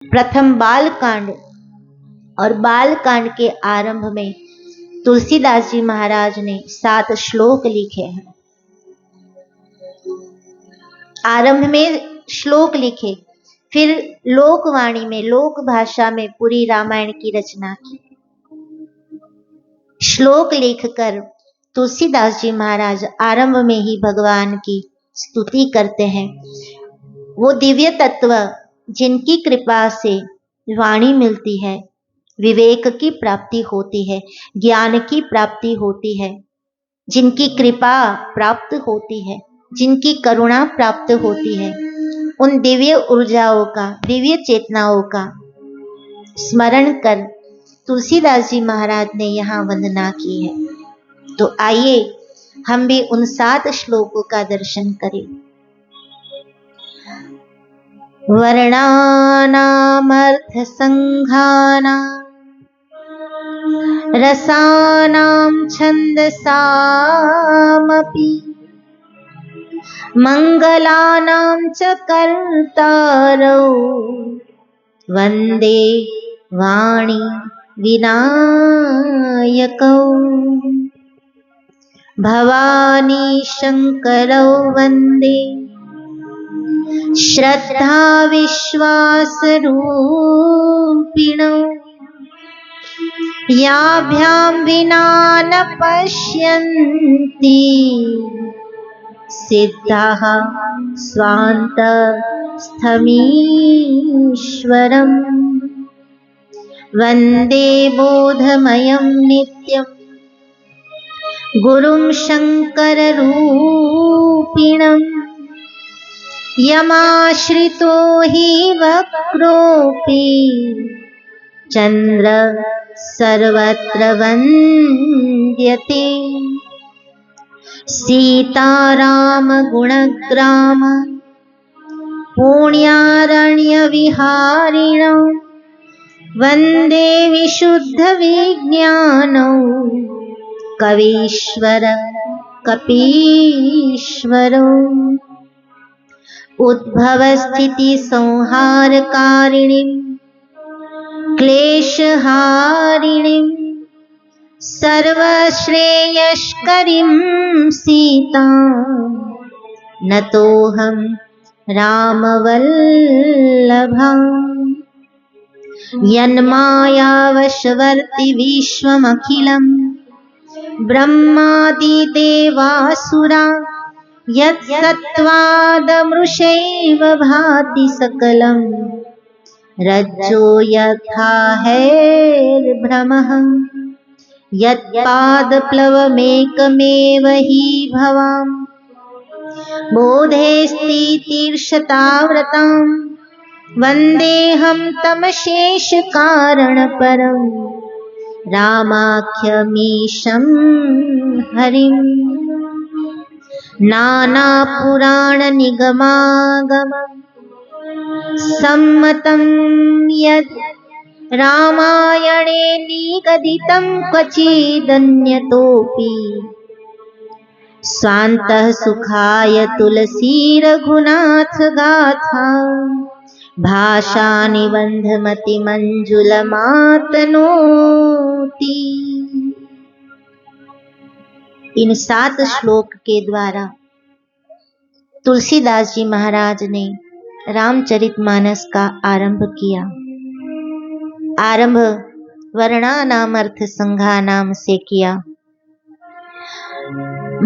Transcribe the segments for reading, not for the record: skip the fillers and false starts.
प्रथम बाल कांड और बाल कांड के आरंभ में तुलसीदास जी महाराज ने 7 श्लोक लिखे हैं। आरंभ में श्लोक लिखे, फिर लोकवाणी में लोक भाषा में पूरी रामायण की रचना की। श्लोक लिखकर तुलसीदास जी महाराज आरंभ में ही भगवान की स्तुति करते हैं। वो दिव्य तत्व जिनकी कृपा से वाणी मिलती है, विवेक की प्राप्ति होती है, ज्ञान की प्राप्ति होती है, जिनकी कृपा प्राप्त होती है, जिनकी करुणा प्राप्त होती है, उन दिव्य ऊर्जाओं का, दिव्य चेतनाओं का स्मरण कर तुलसीदास जी महाराज ने यहाँ वंदना की है। तो आइए हम भी उन 7 श्लोकों का दर्शन करें। वर्णानामर्थ संघानां रसानां छन्दसामपि मंगलानां च कर्तारौ वन्दे वाणी विनायकौ भवानी शंकरौ वन्दे श्रद्धा विश्वास रूपिणौ याभ्यां विना न पश्यन्ति सिद्धाः स्वान्तस्थमीश्वरम् वन्दे बोधमयं नित्यं गुरुं शङ्कररूपिणम् यमाश्रितो हि वक्रोऽपि चन्द्र सर्वत्र वन्द्यते सीताराम गुणग्राम पुण्यारण्यविहारिणौ वन्दे विशुद्धविज्ञानौ कवीश्वर कपीश्वरौ उद्भवस्थिति संहारकारिणीं क्लेशहारिणीं सर्वश्रेयस्करीं सीतां नतोऽहं रामवल्लभाम् यन्मायावशवर्ति विश्वमखिलं ब्रह्मादिदेवासुरा यत्सत्त्वादमृषैव भाति सकलं रज्जो यथा हैर्भ्रमः यत्पादप्लवमेकमेव हि भवां बोधे स्थितिर्शताव्रतां वन्देऽहं तमशेषकारणपरं रामाख्यमीशं हरिम् नानापुराणनिगमागमं सम्मतं यद् रामायणे निगदितं क्वचिदन्यतोऽपि स्वान्तः सुखाय तुलसीरघुनाथ गाथा भाषा निबंधमतिमंजुलमातनोति। इन 7 श्लोक के द्वारा तुलसीदास जी महाराज ने रामचरितमानस का आरंभ किया। आरंभ वर्णानाम अर्थ संघानाम से किया।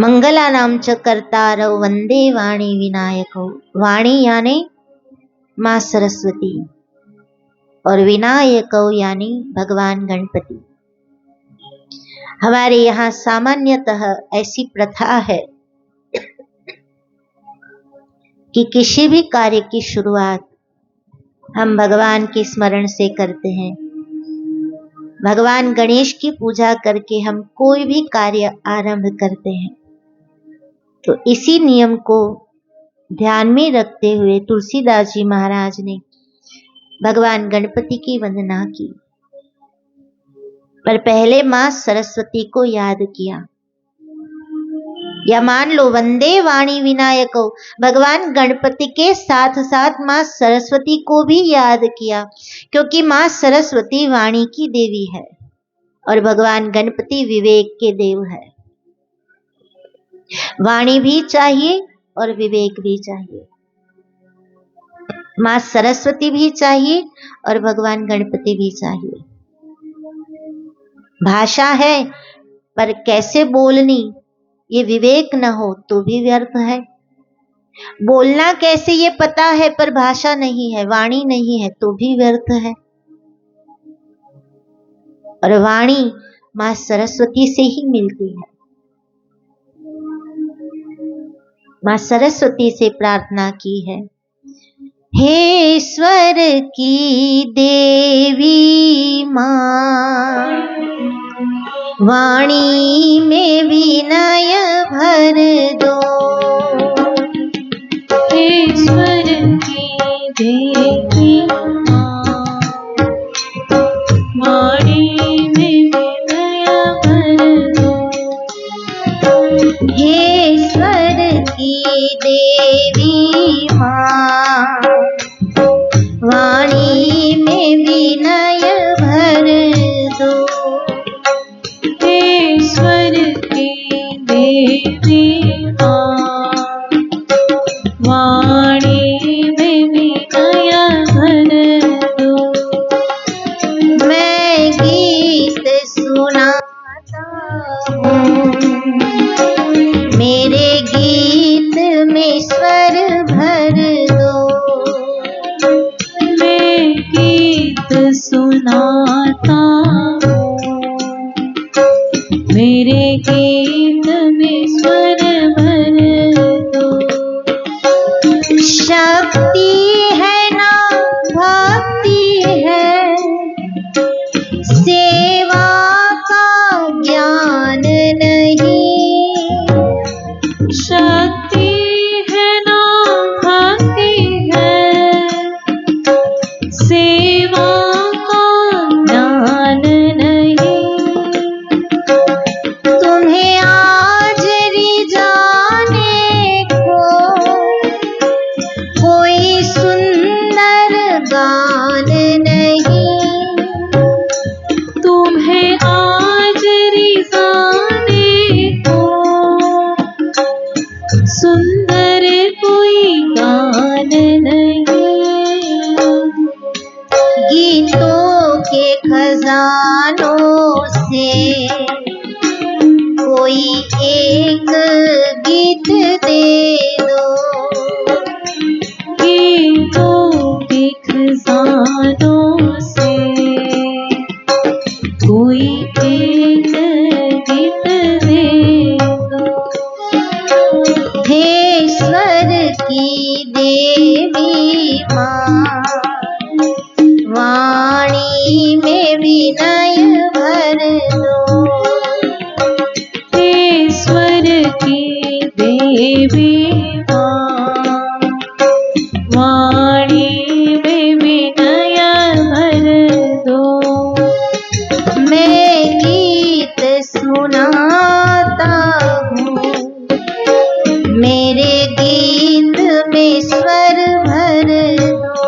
मंगलानाम च कर्तारौ वंदे वाणी विनायकौ। वाणी यानी माँ सरस्वती और विनायकौ यानी भगवान गणपति। हमारे यहाँ सामान्यतः ऐसी प्रथा है कि किसी भी कार्य की शुरुआत हम भगवान के स्मरण से करते हैं। भगवान गणेश की पूजा करके हम कोई भी कार्य आरंभ करते हैं। तो इसी नियम को ध्यान में रखते हुए तुलसीदास जी महाराज ने भगवान गणपति की वंदना की, पर पहले माँ सरस्वती को याद किया। या मान लो वंदे वाणी विनायको, भगवान गणपति के साथ साथ माँ सरस्वती को भी याद किया, क्योंकि माँ सरस्वती वाणी की देवी है और भगवान गणपति विवेक के देव है। वाणी भी चाहिए और विवेक भी चाहिए। माँ सरस्वती भी चाहिए और भगवान गणपति भी चाहिए। भाषा है पर कैसे बोलनी, ये विवेक न हो तो भी व्यर्थ है। बोलना कैसे ये पता है पर भाषा नहीं है, वाणी नहीं है तो भी व्यर्थ है। और वाणी माँ सरस्वती से ही मिलती है। माँ सरस्वती से प्रार्थना की है, हे स्वर की देवी माँ, वाणी में विनय भर दो। हे स्वर की देवी माँ, वाणी में विनय भर दो। हे स्वर की देवी माँ, वाणी में विनय भर दो। हे स्वर की देवी माँ, वाणी में विनय भर दो। मैं गीत सुनाता हूँ, मेरे गीत में स्वर भर दो। मैं गीत सुनाता हूँ, मेरे गीत में स्वर भर दो। शक्ति है ना भक्ति है, सेवा का ज्ञान नहीं। शक्ति है ना भक्ति है, सेवा का ज्ञान नहीं। तुम्हें आज रिझाने को कोई सुंदर गान नहीं। तुम्हें आज रिझाने को सुंदर कोई गान नहीं। गीतों के खजानों से कोई एक गीत दे दो। गीतों के खजानों से कोई एक गीत दे दो। हे स्वर की देवी माँ, वाणी में विनय भर दो। हे स्वर की देवी माँ, वाणी में विनय भर दो। मैं गीत सुनाता हूँ, मेरे गीत में स्वर भर दो।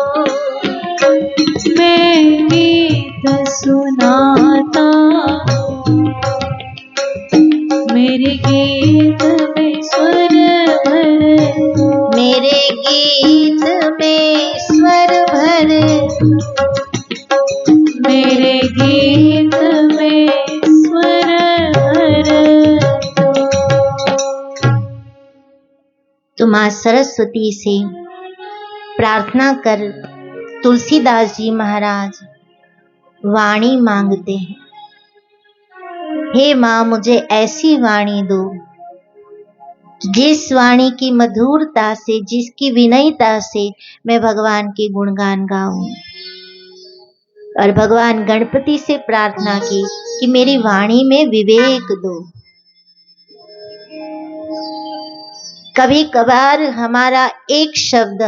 मैं गीत सुनाता हूँ, मेरे गीत में स्वर भर दो। मेरे गीत में स्वर भर दो। मेरे गीत में स्वर भर दो। तो माँ सरस्वती से प्रार्थना कर तुलसीदास जी महाराज वाणी मांगते हैं, हे माँ मुझे ऐसी वाणी दो जिस वाणी की मधुरता से, जिसकी विनयता से मैं भगवान के गुणगान गाऊं। और भगवान गणपति से प्रार्थना की कि मेरी वाणी में विवेक दो। कभी कभार हमारा एक शब्द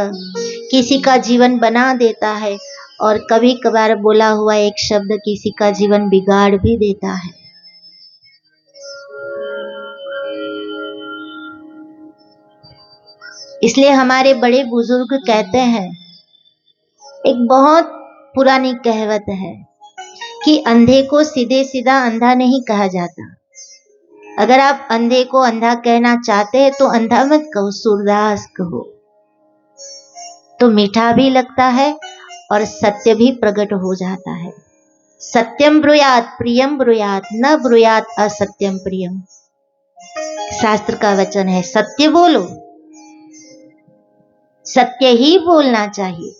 किसी का जीवन बना देता है और कभी कभार बोला हुआ एक शब्द किसी का जीवन बिगाड़ भी देता है। इसलिए हमारे बड़े बुजुर्ग कहते हैं, एक बहुत पुरानी कहावत है कि अंधे को सीधे सीधा अंधा नहीं कहा जाता। अगर आप अंधे को अंधा कहना चाहते हैं तो अंधा मत कहो, सूरदास कहो, तो मीठा भी लगता है और सत्य भी प्रकट हो जाता है। सत्यम ब्रूयात प्रियम ब्रूयात, न ब्रूयात असत्यम प्रियम, शास्त्र का वचन है। सत्य बोलो, सत्य ही बोलना चाहिए।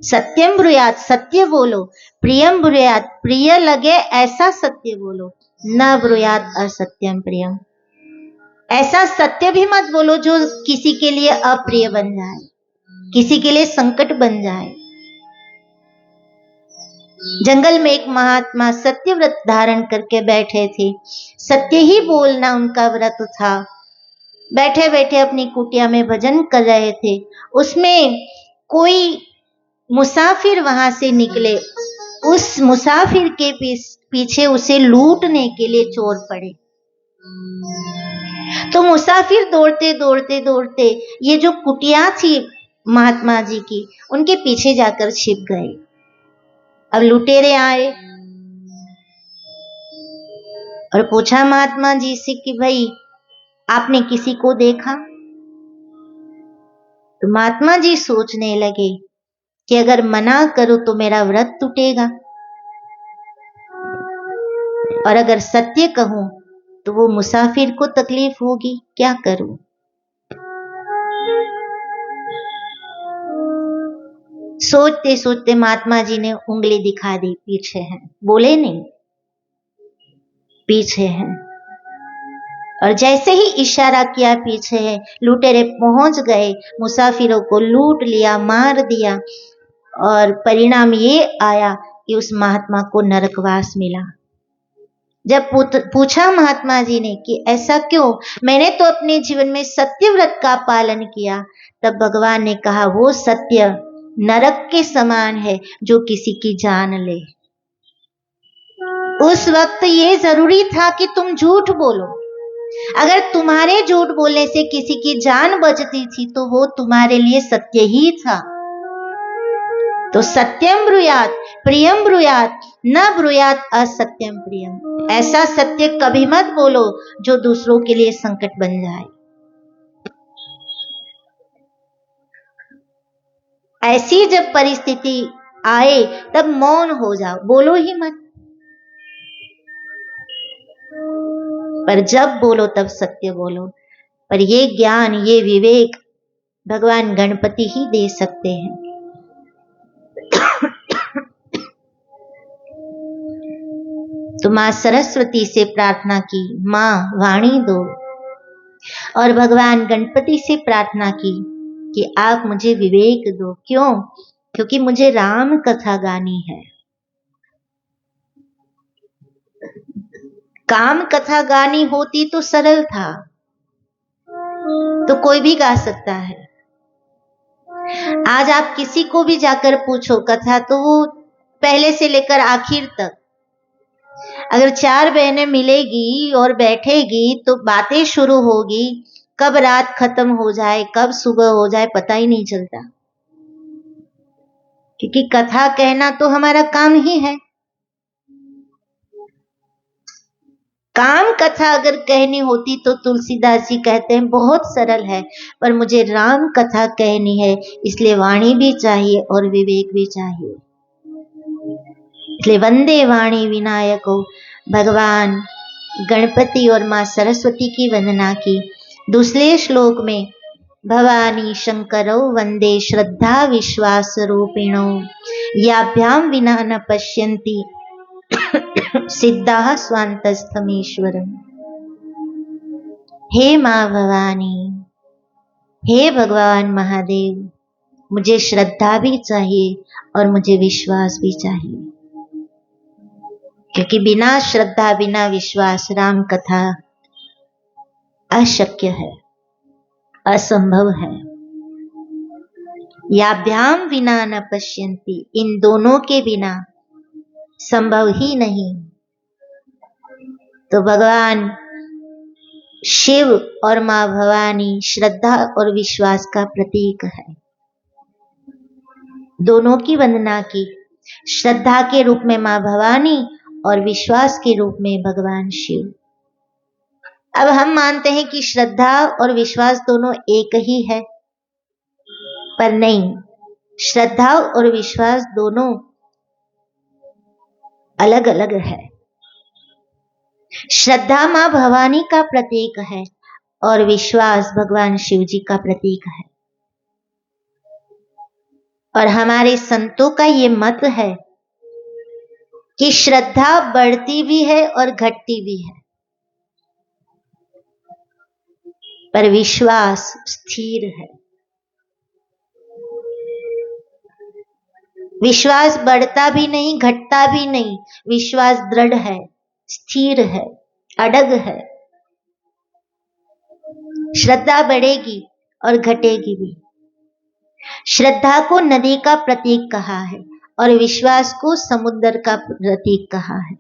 सत्यम ब्रूयात, सत्य बोलो, प्रियम ब्रूयात, प्रिय लगे ऐसा सत्य बोलो, न ब्रूयात असत्यम प्रियम, ऐसा सत्य भी मत बोलो जो किसी के लिए अप्रिय बन जाए, किसी के लिए संकट बन जाए। जंगल में एक महात्मा सत्य व्रत धारण करके बैठे थे। सत्य ही बोलना उनका व्रत था। बैठे बैठे अपनी कुटिया में भजन कर रहे थे। उसमें कोई मुसाफिर वहां से निकले। उस मुसाफिर के पीछे उसे लूटने के लिए चोर पड़े। तो मुसाफिर दौड़ते दौड़ते दौड़ते ये जो कुटिया थी महात्मा जी की, उनके पीछे जाकर छिप गए। अब लुटेरे आए और पूछा महात्मा जी से कि भाई आपने किसी को देखा? तो महात्मा जी सोचने लगे कि अगर मना करूं तो मेरा व्रत टूटेगा, और अगर सत्य कहूं तो वो मुसाफिर को तकलीफ होगी, क्या करूं? सोचते सोचते महात्मा जी ने उंगली दिखा दी, पीछे हैं। बोले नहीं, पीछे हैं। और जैसे ही इशारा किया पीछे है, लुटेरे पहुंच गए, मुसाफिरों को लूट लिया, मार दिया, और परिणाम ये आया कि उस महात्मा को नरकवास मिला। जब पूछा महात्मा जी ने कि ऐसा क्यों? मैंने तो अपने जीवन में सत्य व्रत का पालन किया। तब भगवान ने कहा, वो सत्य नरक के समान है जो किसी की जान ले। उस वक्त ये जरूरी था कि तुम झूठ बोलो। अगर तुम्हारे झूठ बोलने से किसी की जान बचती थी तो वो तुम्हारे लिए सत्य ही था। तो सत्यम ब्रूयात प्रियम ब्रूयात, न ब्रूयात असत्यम प्रियम, ऐसा सत्य कभी मत बोलो जो दूसरों के लिए संकट बन जाए। ऐसी जब परिस्थिति आए तब मौन हो जाओ, बोलो ही मत, पर जब बोलो तब सत्य बोलो। पर ये ज्ञान, ये विवेक भगवान गणपति ही दे सकते हैं। तो मां सरस्वती से प्रार्थना की, मां वाणी दो, और भगवान गणपति से प्रार्थना की कि आप मुझे विवेक दो। क्यों? क्योंकि मुझे राम कथा गानी है। काम कथा गानी होती तो सरल था, तो कोई भी गा सकता है। आज आप किसी को भी जाकर पूछो कथा, तो वो पहले से लेकर आखिर तक, अगर 4 बहनें मिलेगी और बैठेगी तो बातें शुरू होगी, कब रात खत्म हो जाए कब सुबह हो जाए पता ही नहीं चलता। क्योंकि कथा कहना तो हमारा काम ही है। काम कथा अगर कहनी होती तो तुलसीदास जी कहते हैं बहुत सरल है, पर मुझे राम कथा कहनी है, इसलिए वाणी भी चाहिए और विवेक भी चाहिए। इसलिए वंदे वाणी विनायको, भगवान गणपति और मां सरस्वती की वंदना की। दूसरे श्लोक में भवानी शंकरो वंदे श्रद्धा विश्वास रूपिणो, याभ्याम विना न पश्यन्ति सिद्धाः स्वान्तस्थमीश्वरम्। हे मां भवानी, हे भगवान महादेव, मुझे श्रद्धा भी चाहिए और मुझे विश्वास भी चाहिए, क्योंकि बिना श्रद्धा बिना विश्वास राम कथा अशक्य है, असंभव है। याभ्याम विना न पश्यन्ति, इन दोनों के बिना संभव ही नहीं। तो भगवान शिव और माँ भवानी श्रद्धा और विश्वास का प्रतीक है। दोनों की वंदना की, श्रद्धा के रूप में माँ भवानी और विश्वास के रूप में भगवान शिव। अब हम मानते हैं कि श्रद्धा और विश्वास दोनों एक ही है, पर नहीं, श्रद्धा और विश्वास दोनों अलग अलग है। श्रद्धा माँ भवानी का प्रतीक है और विश्वास भगवान शिव जी का प्रतीक है। और हमारे संतों का ये मत है कि श्रद्धा बढ़ती भी है और घटती भी है, पर विश्वास स्थिर है। विश्वास बढ़ता भी नहीं, घटता भी नहीं, विश्वास दृढ़ है, स्थिर है, अडग है। श्रद्धा बढ़ेगी और घटेगी भी। श्रद्धा को नदी का प्रतीक कहा है और विश्वास को समुद्र का प्रतीक कहा है।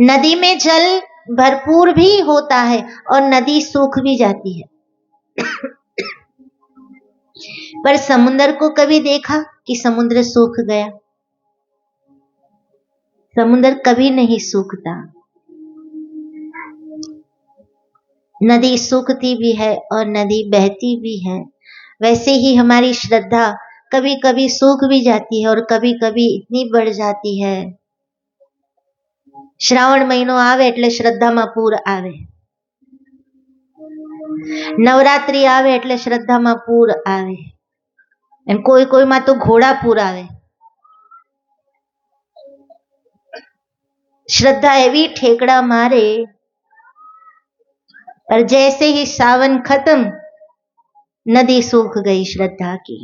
नदी में जल भरपूर भी होता है और नदी सूख भी जाती है, पर समुद्र को कभी देखा कि समुद्र सूख गया? समुद्र कभी नहीं सूखता। नदी सूखती भी है और नदी बहती भी है। वैसे ही हमारी श्रद्धा कभी कभी सूख भी जाती है और कभी कभी इतनी बढ़ जाती है। श्रावण महीनो आवे એટલે શ્રદ્ધામાં પૂર આવે, નવરાત્રી આવે એટલે શ્રદ્ધામાં પૂર આવે, અને કોઈ કોઈમાં તો ઘોડા પૂર આવે। श्रद्धा एवी ठेकड़ा मारे, पर जैसे ही सावन खत्म नदी सूख गई श्रद्धा की।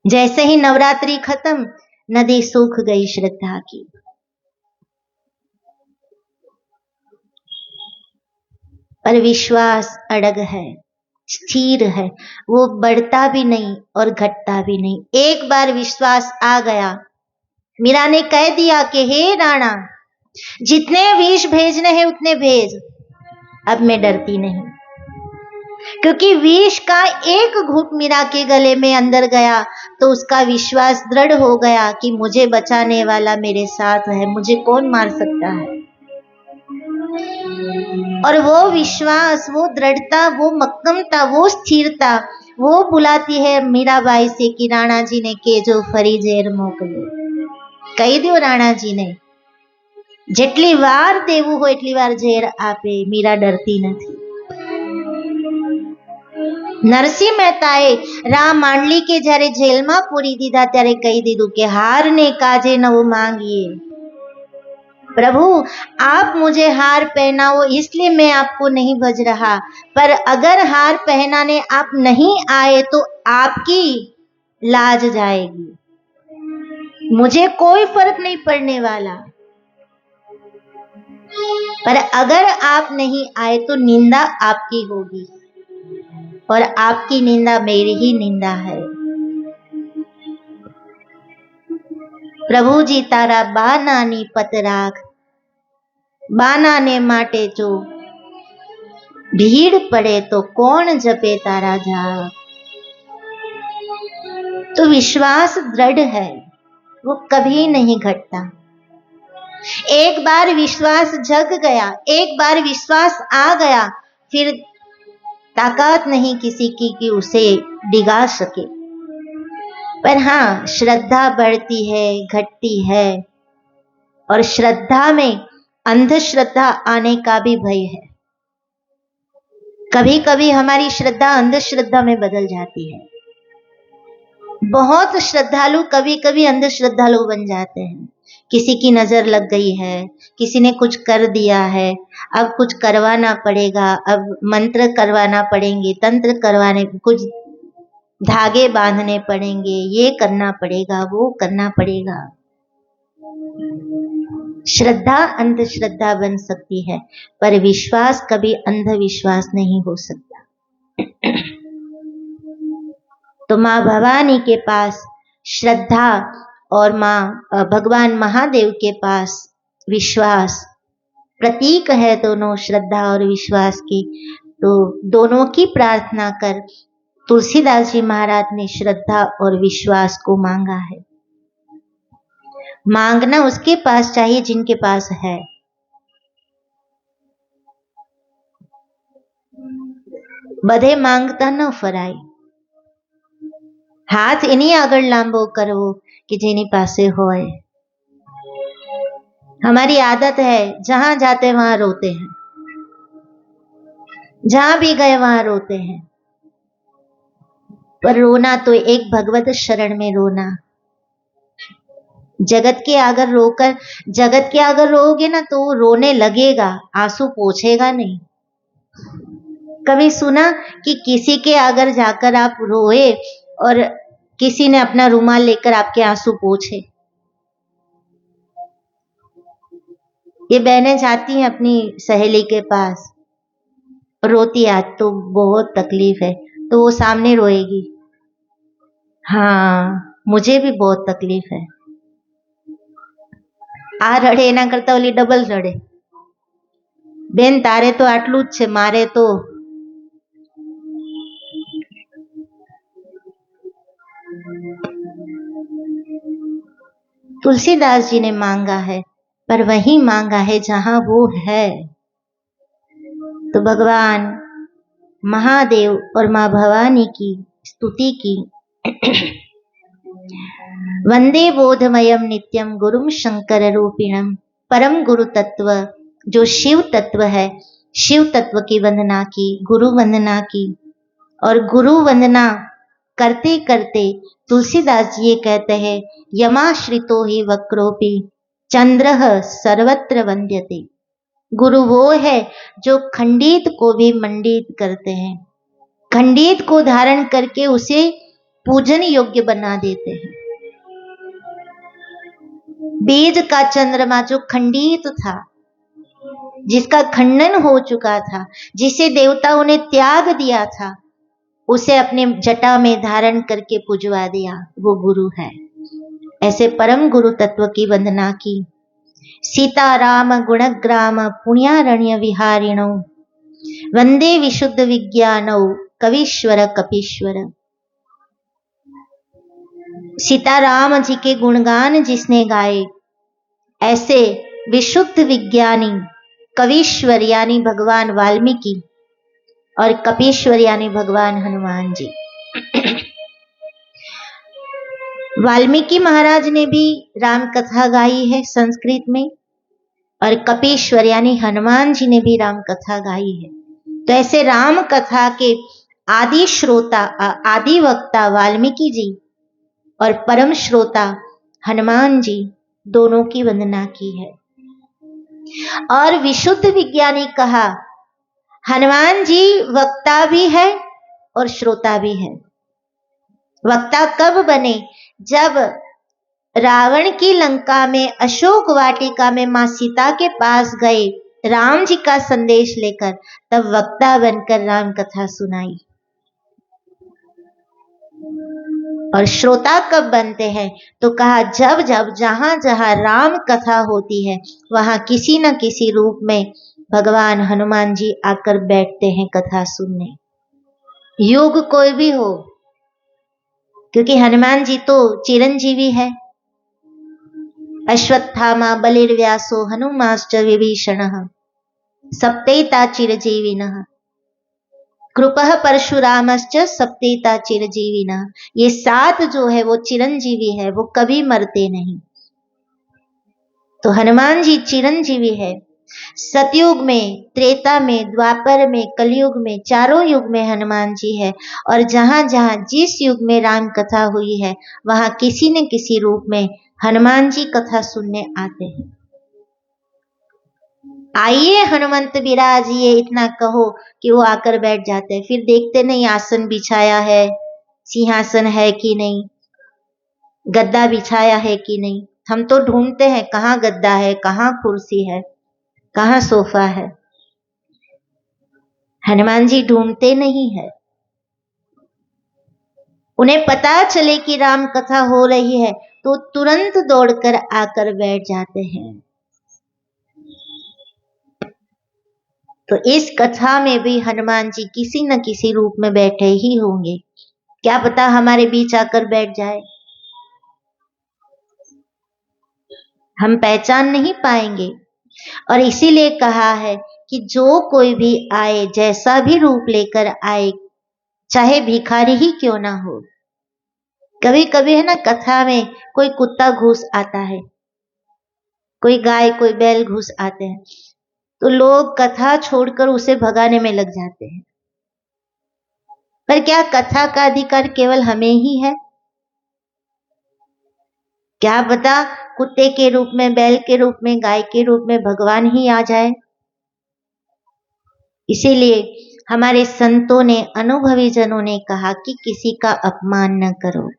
जैसे ही नवरात्रि खत्म नदी सूख गई श्रद्धा की। पर विश्वास अड़ग है, स्थिर है, वो बढ़ता भी नहीं और घटता भी नहीं। एक बार विश्वास आ गया, मीरा ने कह दिया कि हे राणा, जितने विष भेजने हैं उतने भेज, अब मैं डरती नहीं। क्योंकि विष का एक घूंट मीरा के गले में अंदर गया तो उसका विश्वास दृढ़ हो गया कि मुझे बचाने वाला मेरे साथ है, मुझे कौन मार सकता है। और वो विश्वास, वो दृढ़ता, वो मक्कमता, वो स्थिरता, वो बुलाती है मीराबाई से कि राणा जी ने केजो फरी जेर मोकल्यो। कही दो राणा जी ने जेटली वार देवू हो एटली वार झेर आपे। मीरा डरती नहीं। नरसिंह मेहताए राम માંડલી के જ્યારે જેલમાં પૂરી દીધા ત્યારે કહી દીધું કે હાર ने काजे नव मांगिए। प्रभु आप मुझे हार पहनाओ, इसलिए मैं आपको नहीं भज रहा, पर अगर हार पहनाने आप नहीं आए तो आपकी लाज जाएगी, मुझे कोई फर्क नहीं पड़ने वाला, पर अगर आप नहीं आए तो निंदा आपकी होगी और आपकी निंदा मेरी ही निंदा है। प्रभु जी तारा बानानी पतराख, बानाने माटे जो भीड़ पड़े तो कौन जपे तारा जाप। तो विश्वास दृढ़ है, वो कभी नहीं घटता। एक बार विश्वास जग गया, एक बार विश्वास आ गया, फिर ताकत नहीं किसी की कि उसे डिगा सके। पर हाँ, श्रद्धा बढ़ती है, घटती है, और श्रद्धा में अंधश्रद्धा आने का भी भय है। कभी कभी हमारी श्रद्धा अंधश्रद्धा में बदल जाती है। बहुत श्रद्धालु कभी कभी अंधश्रद्धालु बन जाते हैं। किसी की नजर लग गई है, किसी ने कुछ कर दिया है, अब कुछ करवाना पड़ेगा, अब मंत्र करवाना पड़ेंगे, तंत्र करवाने, कुछ धागे बांधने पड़ेंगे, ये करना पड़ेगा, वो करना पड़ेगा। श्रद्धा अंधश्रद्धा बन सकती है, पर विश्वास कभी अंधविश्वास नहीं हो सकता। तो माँ भवानी के पास श्रद्धा और माँ भगवान महादेव के पास विश्वास प्रतीक है दोनों श्रद्धा और विश्वास की। तो दोनों की प्रार्थना कर तुलसीदास जी महाराज ने श्रद्धा और विश्वास को मांगा है। मांगना उसके पास चाहिए जिनके पास है। બધે માંગતા ન ફરાય। હાથ એની આગળ લાંબો કરવો कि જેની પાસે होए। हमारी आदत है जहां जाते वहां रोते हैं, जहां भी गए वहां रोते हैं। पर रोना तो एक भगवत शरण में रोना। जगत के अगर रोगे ना तो वो रोने लगेगा, आंसू पोंछेगा नहीं। कभी सुना कि किसी के अगर जाकर आप रोए और किसी ने अपना रुमाल लेकर आपके आंसू पोंछे? ये बहनें जाती हैं अपनी सहेली के पास, रोती आज तो बहुत तकलीफ है, तो वो सामने रोएगी, हाँ मुझे भी बहुत तकलीफ है। आ रड़े एना करता ओली डबल रड़े। बेन तारे तो आटलू ज छे, मारे तो तुलसीदास जी ने मांगा है, पर वही मांगा है जहां वो है। तो भगवान महादेव और मां भवानी की स्तुति की। वंदे बोधमयम नित्यम गुरुम शंकर रूपिणम। परम गुरु तत्व जो शिव तत्व है, शिव तत्व की वंदना की, गुरु वंदना की। और गुरु वंदना करते करते तुलसीदास जी ये कहते हैं, यमाश्रितो ही वक्रोपि चंद्रः सर्वत्र वंद्यते। गुरु वो है जो खंडित को भी मंडित करते हैं, खंडित को धारण करके उसे पूजन योग्य बना देते हैं। बीज का चंद्रमा जो खंडित था, जिसका खंडन हो चुका था, जिसे देवताओं ने त्याग दिया था, उसे अपने जटा में धारण करके पुजवा दिया, वो गुरु है। ऐसे परम गुरु तत्व की वंदना की। सीता राम गुणग्राम पुण्यारण्य विहारिणौ वंदे विशुद्ध विज्ञानौ कवीश्वर कपीश्वर। सीता राम जी के गुणगान जिसने गाए, ऐसे विशुद्ध विज्ञानी कवीश्वर यानी भगवान वाल्मीकि और कपीश्वर यानी भगवान हनुमान जी। वाल्मीकि महाराज ने भी राम कथा गाई है संस्कृत में, और कपीश्वर यानी हनुमान जी ने भी राम कथा गाई है। तो ऐसे राम कथा के आदि श्रोता, आदि वक्ता वाल्मीकि जी और परम श्रोता हनुमान जी, दोनों की वंदना की है। और विशुद्ध विज्ञानी कहा, हनुमान जी वक्ता भी है और श्रोता भी है। वक्ता कब बने? जब रावण की लंका में अशोक वाटिका में मां सीता के पास गए राम जी का संदेश लेकर, तब वक्ता बनकर राम कथा सुनाई। और श्रोता कब बनते हैं? तो कहा जब जब जहां जहां राम कथा होती है, वहां किसी न किसी रूप में भगवान हनुमान जी आकर बैठते हैं कथा सुनने। युग कोई भी हो, क्योंकि हनुमान जी तो चिरंजीवी है। अश्वत्थामा बलिर्व्यासो हनुमाश्च विभीषणः सप्तैता चिरजीविनः कृपः परशुरामश्च सप्तैता चिरजीविनः। ये 7 जो है वो चिरंजीवी है, वो कभी मरते नहीं। तो हनुमान जी चिरंजीवी है। सतयुग में, त्रेता में, द्वापर में, कलयुग में, चारों युग में हनुमान जी है। और जहां जहां जिस युग में राम कथा हुई है, वहां किसी न किसी रूप में हनुमान जी कथा सुनने आते हैं। आइए हनुमंत विराजिए, इतना कहो कि वो आकर बैठ जाते हैं। फिर देखते नहीं आसन बिछाया है, सिंहासन है कि नहीं, गद्दा बिछाया है कि नहीं। हम तो ढूंढते हैं कहाँ गद्दा है, कहाँ कुर्सी है, कहाँ सोफा है। हनुमान जी ढूंढते नहीं है। उन्हें पता चले कि राम कथा हो रही है तो तुरंत दौड़कर आकर बैठ जाते हैं। तो इस कथा में भी हनुमान जी किसी न किसी रूप में बैठे ही होंगे। क्या पता हमारे बीच आकर बैठ जाए, हम पहचान नहीं पाएंगे। और इसीलिए कहा है कि जो कोई भी आए, जैसा भी रूप लेकर आए, चाहे भिखारी ही क्यों ना हो। कभी कभी है ना, कथा में कोई कुत्ता घुस आता है, कोई गाय कोई बैल घुस आते हैं, तो लोग कथा छोड़कर उसे भगाने में लग जाते हैं। पर क्या कथा का अधिकार केवल हमें ही है? क्या पता कुत्ते के रूप में, बैल के रूप में, गाय के रूप में भगवान ही आ जाए। इसीलिए हमारे संतों ने, अनुभवी जनों ने कहा कि किसी का अपमान न करो,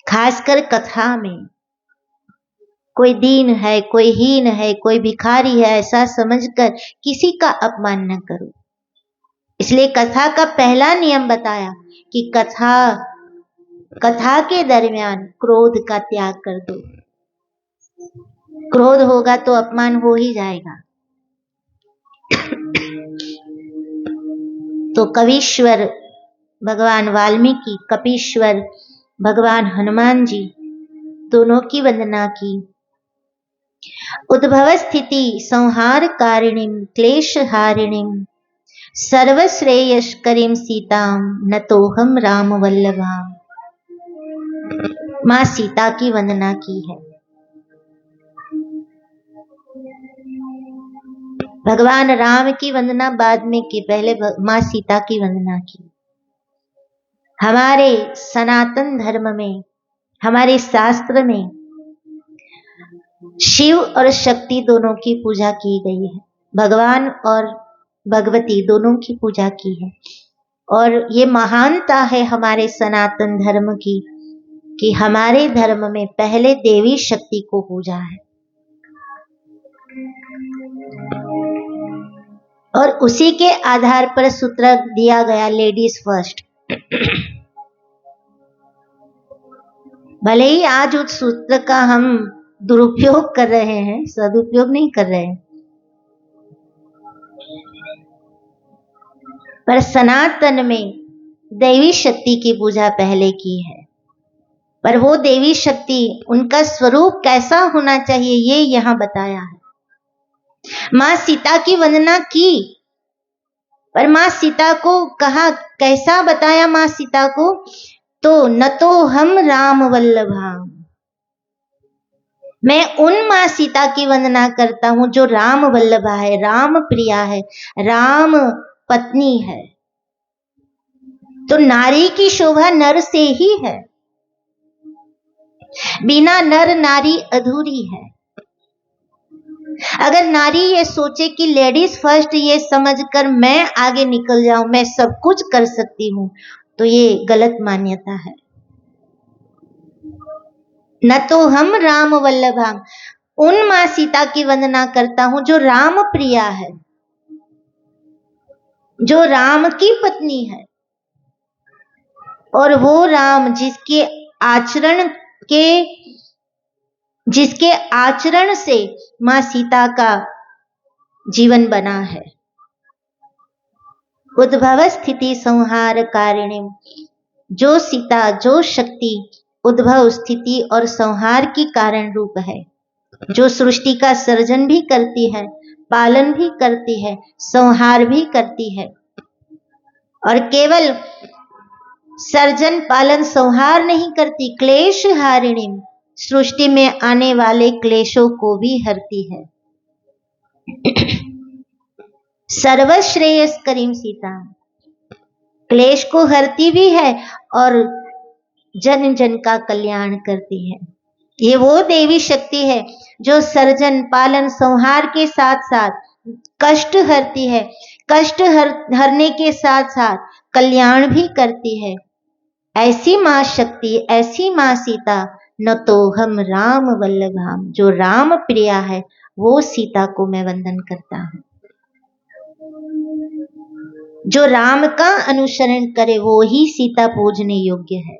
खासकर कथा में। कोई दीन है, कोई हीन है, कोई भिखारी है, ऐसा समझकर किसी का अपमान न करो। इसलिए कथा का पहला नियम बताया कि कथा के दरमियान क्रोध का त्याग कर दो। क्रोध होगा तो अपमान हो ही जाएगा। तो कवीश्वर भगवान वाल्मीकि, कपीश्वर भगवान हनुमान जी, दोनों की वंदना की। उद्भव स्थिति संहार कारिणीम क्लेश हारिणीम सर्वश्रेयस्करीम सीताम नतोहम राम वल्लभाम। मां सीता की वंदना की है। भगवान राम की वंदना बाद में की, पहले मां सीता की वंदना की। हमारे सनातन धर्म में, हमारे शास्त्र में शिव और शक्ति दोनों की पूजा की गई है। भगवान और भगवती दोनों की पूजा की है। और ये महानता है हमारे सनातन धर्म की कि हमारे धर्म में पहले देवी शक्ति को पूजा है और उसी के आधार पर सूत्र दिया गया लेडीज फर्स्ट। भले ही आज उस सूत्र का हम दुरुपयोग कर रहे हैं, सदुपयोग नहीं कर रहे हैं, पर सनातन में देवी शक्ति की पूजा पहले की है। पर वो देवी शक्ति, उनका स्वरूप कैसा होना चाहिए, ये यहां बताया है। मां सीता की वंदना की, पर मां सीता को कहा, कैसा बताया मां सीता को, तो न तो हम राम वल्लभाम, मैं उन मां सीता की वंदना करता हूं जो राम वल्लभा है, राम प्रिया है, राम पत्नी है। तो नारी की शोभा नर से ही है, बिना नर नारी अधूरी है। अगर नारी ये सोचे कि लेडीज फर्स्ट ये समझकर मैं आगे निकल जाऊं, मैं सब कुछ कर सकती हूं, तो ये गलत मान्यता है। न तो हम राम वल्लभाम, उन मां सीता की वंदना करता हूं जो राम प्रिया है, जो राम की पत्नी है। और वो राम जिसके आचरण से मां सीता का जीवन बना है। उद्भव स्थिति संहार कारिणी, जो सीता, जो शक्ति उद्भव, स्थिति और संहार की कारण रूप है, जो सृष्टि का सर्जन भी करती है, पालन भी करती है, संहार भी करती है। और केवल सर्जन पालन संहार नहीं करती, क्लेश हारिणी, सृष्टि में आने वाले क्लेशों को भी हरती है। सर्वश्रेयस्करीम सीता, क्लेश को हरती भी है और जन जन का कल्याण करती है। ये वो देवी शक्ति है जो सर्जन पालन संहार के साथ साथ कष्ट हरती है, कष्ट हरने के साथ साथ कल्याण भी करती है। ऐसी मां शक्ति, ऐसी मां सीता, न तो हम राम वल्लभाम, जो राम प्रिया है, वो सीता को मैं वंदन करता हूं। जो राम का अनुसरण करे वो ही सीता पूजने योग्य है।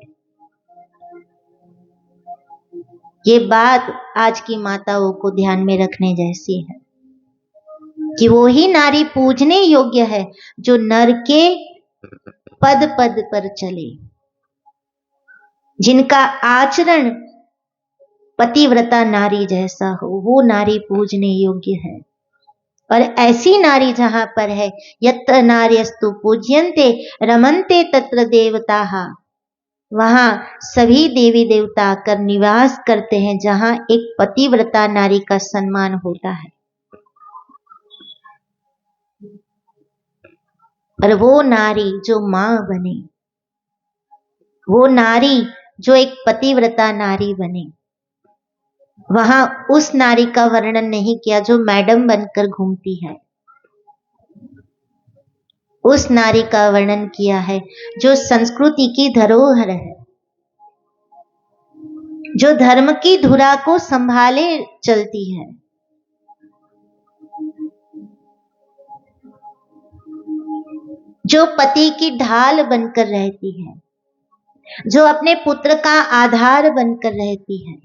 ये बात आज की माताओं को ध्यान में रखने जैसी है। कि वो ही नारी पूजने योग्य है जो नर के पद पद पर चले, जिनका आचरण पतिव्रता नारी जैसा हो, वो नारी पूजने योग्य है। और ऐसी नारी जहां पर है, यत्र नार्यस्तु पूज्यन्ते रमन्ते तत्र देवताः, वहां सभी देवी देवता आकर निवास करते हैं, जहां एक पतिव्रता नारी का सम्मान होता है। और वो नारी जो मां बने, वो नारी जो एक पतिव्रता नारी बने, वहां उस नारी का वर्णन नहीं किया जो मैडम बनकर घूमती है। उस नारी का वर्णन किया है जो संस्कृति की धरोहर है, जो धर्म की धुरा को संभाले चलती है, जो पति की ढाल बनकर रहती है, जो अपने पुत्र का आधार बनकर रहती है,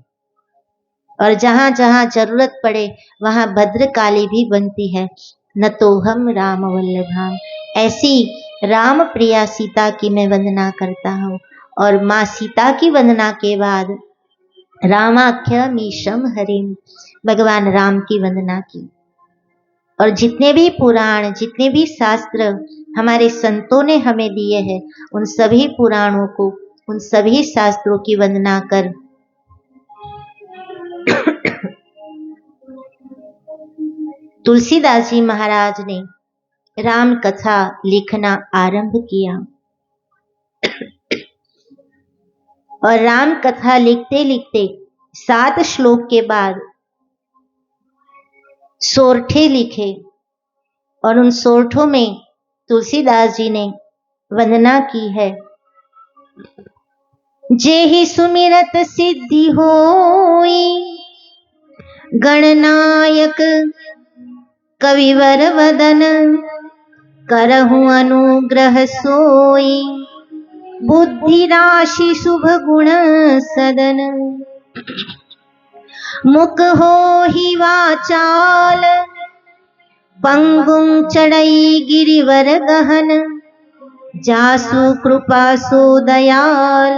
और जहां जहां जरूरत पड़े वहां भद्रकाली भी बनती है। न तो हम राम वल्लभाम, ऐसी राम प्रिया सीता की मैं वंदना करता हूँ। और माँ सीता की वंदना के बाद रामाख्य मीशम हरिम, भगवान राम की वंदना की। और जितने भी पुराण, जितने भी शास्त्र हमारे संतों ने हमें दिए हैं, उन सभी पुराणों को, उन सभी शास्त्रों की वंदना कर तुलसीदास जी महाराज ने राम कथा लिखना आरंभ किया। और राम कथा लिखते लिखते 7 श्लोक के बाद सोरठे लिखे, और उन सोरठों में तुलसीदास जी ने वंदना की है। जेहि सुमिरत सिद्धि होई, गणनायक कविवर वदन, करहु अनुग्रह सोई, बुद्धि राशि शुभ गुण सदन, मुख हो ही वाचाल, पंगुं चढ़ई गिरिवर गहन, जासु कृपा सो दयाल,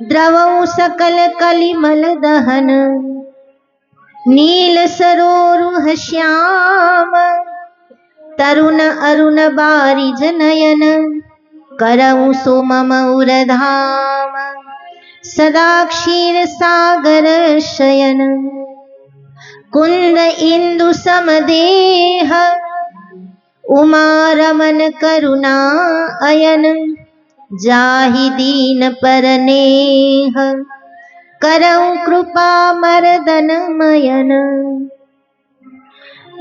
द्रवौ सकल कलिमल दहन, नील सरोरुह श्याम, तरुण अरुण बारिज नयन, करऊ सो मम उरधाम, सदा क्षीर सागर शयन, कुंद इंदु समदेह, उमा रमन करुणा अयन, जाहि दीन परनेह, करऊ कृपा मर्दन मयन,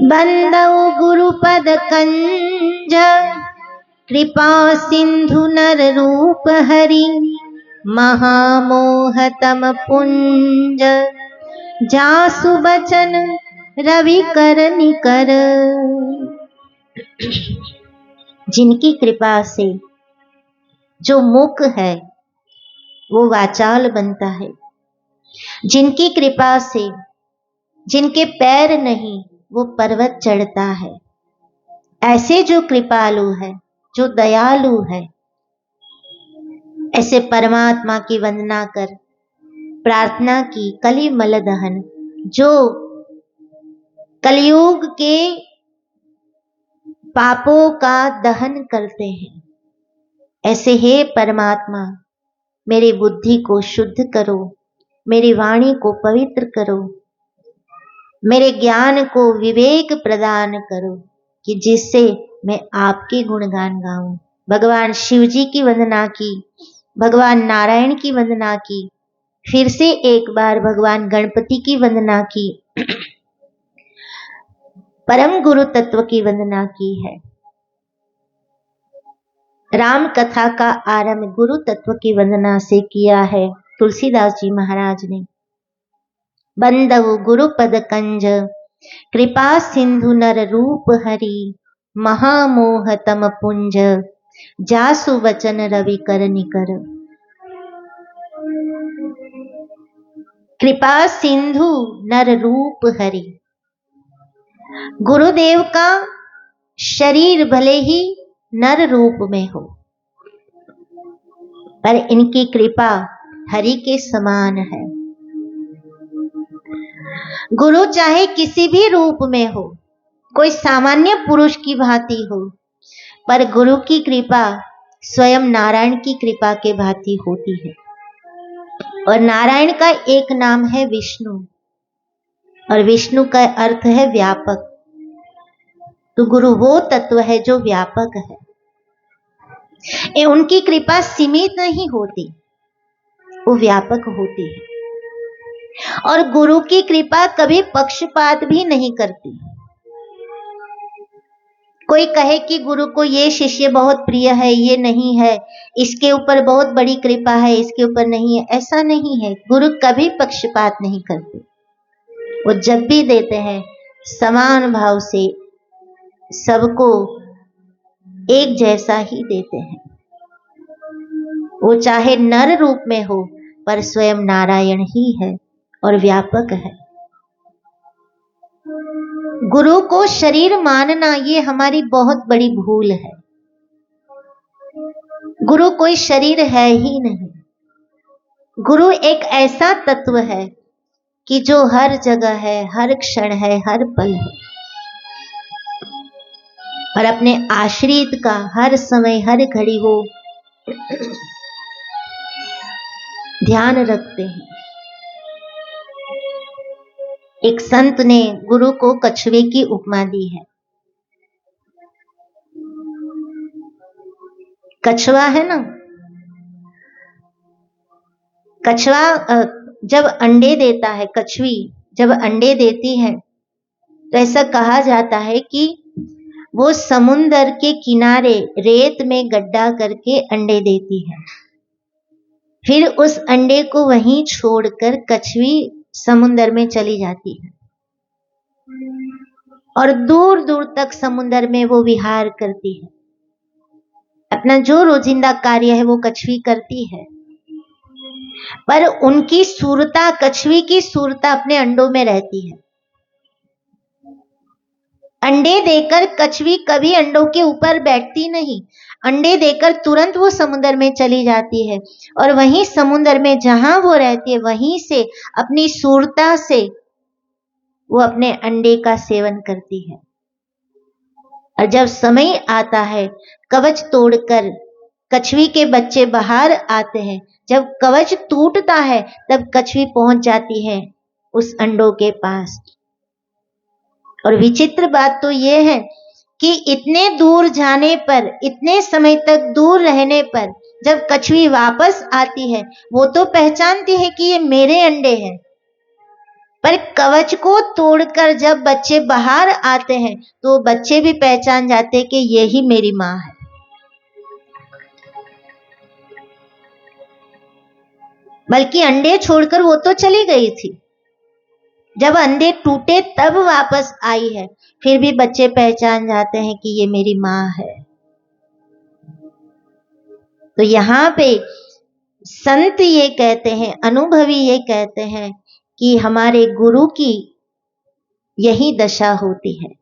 बंदऊ गुरुपद कंज, कृपा सिंधु नर रूप हरि, महामोह तम पुंज, जासु बचन रवि कर निकर। जिनकी कृपा से जो मुख है वो वाचाल बनता है, जिनकी कृपा से जिनके पैर नहीं वो पर्वत चढ़ता है, ऐसे जो कृपालु है, जो दयालु है, ऐसे परमात्मा की वंदना कर प्रार्थना की कलिमल दहन, जो कलयुग के पापों का दहन करते हैं, ऐसे हे परमात्मा मेरी बुद्धि को शुद्ध करो, मेरी वाणी को पवित्र करो, मेरे ज्ञान को विवेक प्रदान करो, कि जिससे मैं आपके गुणगान गाऊं। भगवान शिव जी की वंदना की, भगवान नारायण की वंदना की, फिर से एक बार भगवान गणपति की वंदना की, परम गुरु तत्व की वंदना की है। राम कथा का आरंभ गुरु तत्व की वंदना से किया है तुलसीदास जी महाराज ने। बंदव गुरु पद कंज, कृपा सिंधु नर रूप हरि, महामोह तम पुंज, जासु वचन रवि कर निकर। कृपा सिंधु नर रूप हरि, गुरुदेव का शरीर भले ही नर रूप में हो, पर इनकी कृपा हरि के समान है। गुरु चाहे किसी भी रूप में हो, कोई सामान्य पुरुष की भांति हो, पर गुरु की कृपा स्वयं नारायण की कृपा के भांति होती है। और नारायण का एक नाम है विष्णु, और विष्णु का अर्थ है व्यापक। तो गुरु वो तत्व है जो व्यापक है। उनकी कृपा सीमित नहीं होती, वो व्यापक होती है। और गुरु की कृपा कभी पक्षपात भी नहीं करती। कोई कहे कि गुरु को ये शिष्य बहुत प्रिय है, ये नहीं है, इसके ऊपर बहुत बड़ी कृपा है, इसके ऊपर नहीं है, ऐसा नहीं है। गुरु कभी पक्षपात नहीं करते। वो जब भी देते हैं समान भाव से सबको एक जैसा ही देते हैं। वो चाहे नर रूप में हो, पर स्वयं नारायण ही है और व्यापक है। गुरु को शरीर मानना ये हमारी बहुत बड़ी भूल है। गुरु कोई शरीर है ही नहीं। गुरु एक ऐसा तत्व है कि जो हर जगह है, हर क्षण है, हर पल है, और अपने आश्रित का हर समय हर घड़ी वो ध्यान रखते हैं। एक संत ने गुरु को कछुए की उपमा दी है। कछुआ है ना, कछुआ जब अंडे देता है, कछुई जब अंडे देती है, तो ऐसा कहा जाता है कि वो समुंदर के किनारे रेत में गड्ढा करके अंडे देती है। फिर उस अंडे को वहीं छोड़कर कछुई समुंदर में चली जाती है, और दूर दूर तक समुंदर में वो विहार करती है। अपना जो रोजिंदा कार्य है वो कछुई करती है, पर उनकी सूरता, कछुई की सूरता अपने अंडों में रहती है। अंडे देकर कछुई कभी अंडों के ऊपर बैठती नहीं। अंडे देकर तुरंत वो समुद्र में चली जाती है, और वहीं समुद्र में जहां वो रहती है, वहीं से अपनी सूरता से वो अपने अंडे का सेवन करती है। और जब समय आता है, कवच तोड़कर कछुई के बच्चे बाहर आते हैं। जब कवच टूटता है, तब कछुई पहुंच जाती है उस अंडों के पास। और विचित्र बात तो ये है कि इतने दूर जाने पर, इतने समय तक दूर रहने पर, जब कछुई वापस आती है, वो तो पहचानती है कि ये मेरे अंडे हैं, पर कवच को तोड़कर जब बच्चे बाहर आते हैं, तो बच्चे भी पहचान जाते हैं कि ये ही मेरी माँ है। बल्कि अंडे छोड़कर वो तो चली गई थी, जब अंडे टूटे तब वापस आई है। फिर भी बच्चे पहचान जाते हैं कि ये मेरी माँ है। तो यहाँ पे संत ये कहते हैं, अनुभवी ये कहते हैं कि हमारे गुरु की यही दशा होती है।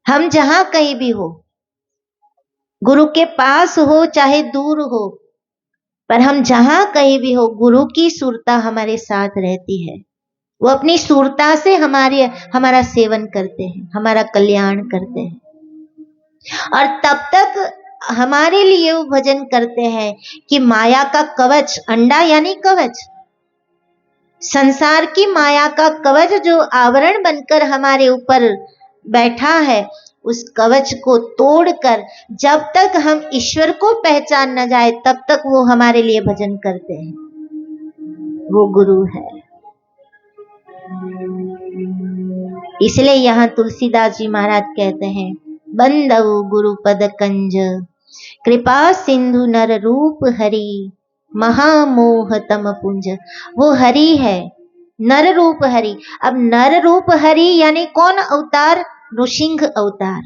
हम जहां कहीं भी हो, गुरु के पास हो चाहे दूर हो, पर हम जहां कहीं भी हो, गुरु की सूरता हमारे साथ रहती है। वो अपनी सूरता से हमारा सेवन करते हैं, हमारा कल्याण करते हैं, और तब तक हमारे लिए वो भजन करते हैं कि माया का कवच, अंडा यानी कवच, संसार की माया का कवच जो आवरण बनकर हमारे ऊपर बैठा है, उस कवच को तोड़कर जब तक हम ईश्वर को पहचान न जाए, तब तक वो हमारे लिए भजन करते हैं। वो गुरु है। इसलिए यहाँ तुलसीदास जी महाराज कहते हैं, बंदऊ गुरु पद कंज, कृपा सिंधु नर रूप हरि, महामोह तम पुंज। वो हरि है, नर रूप हरि। अब नर रूप हरि यानी कौन अवतार? नृसिंह अवतार।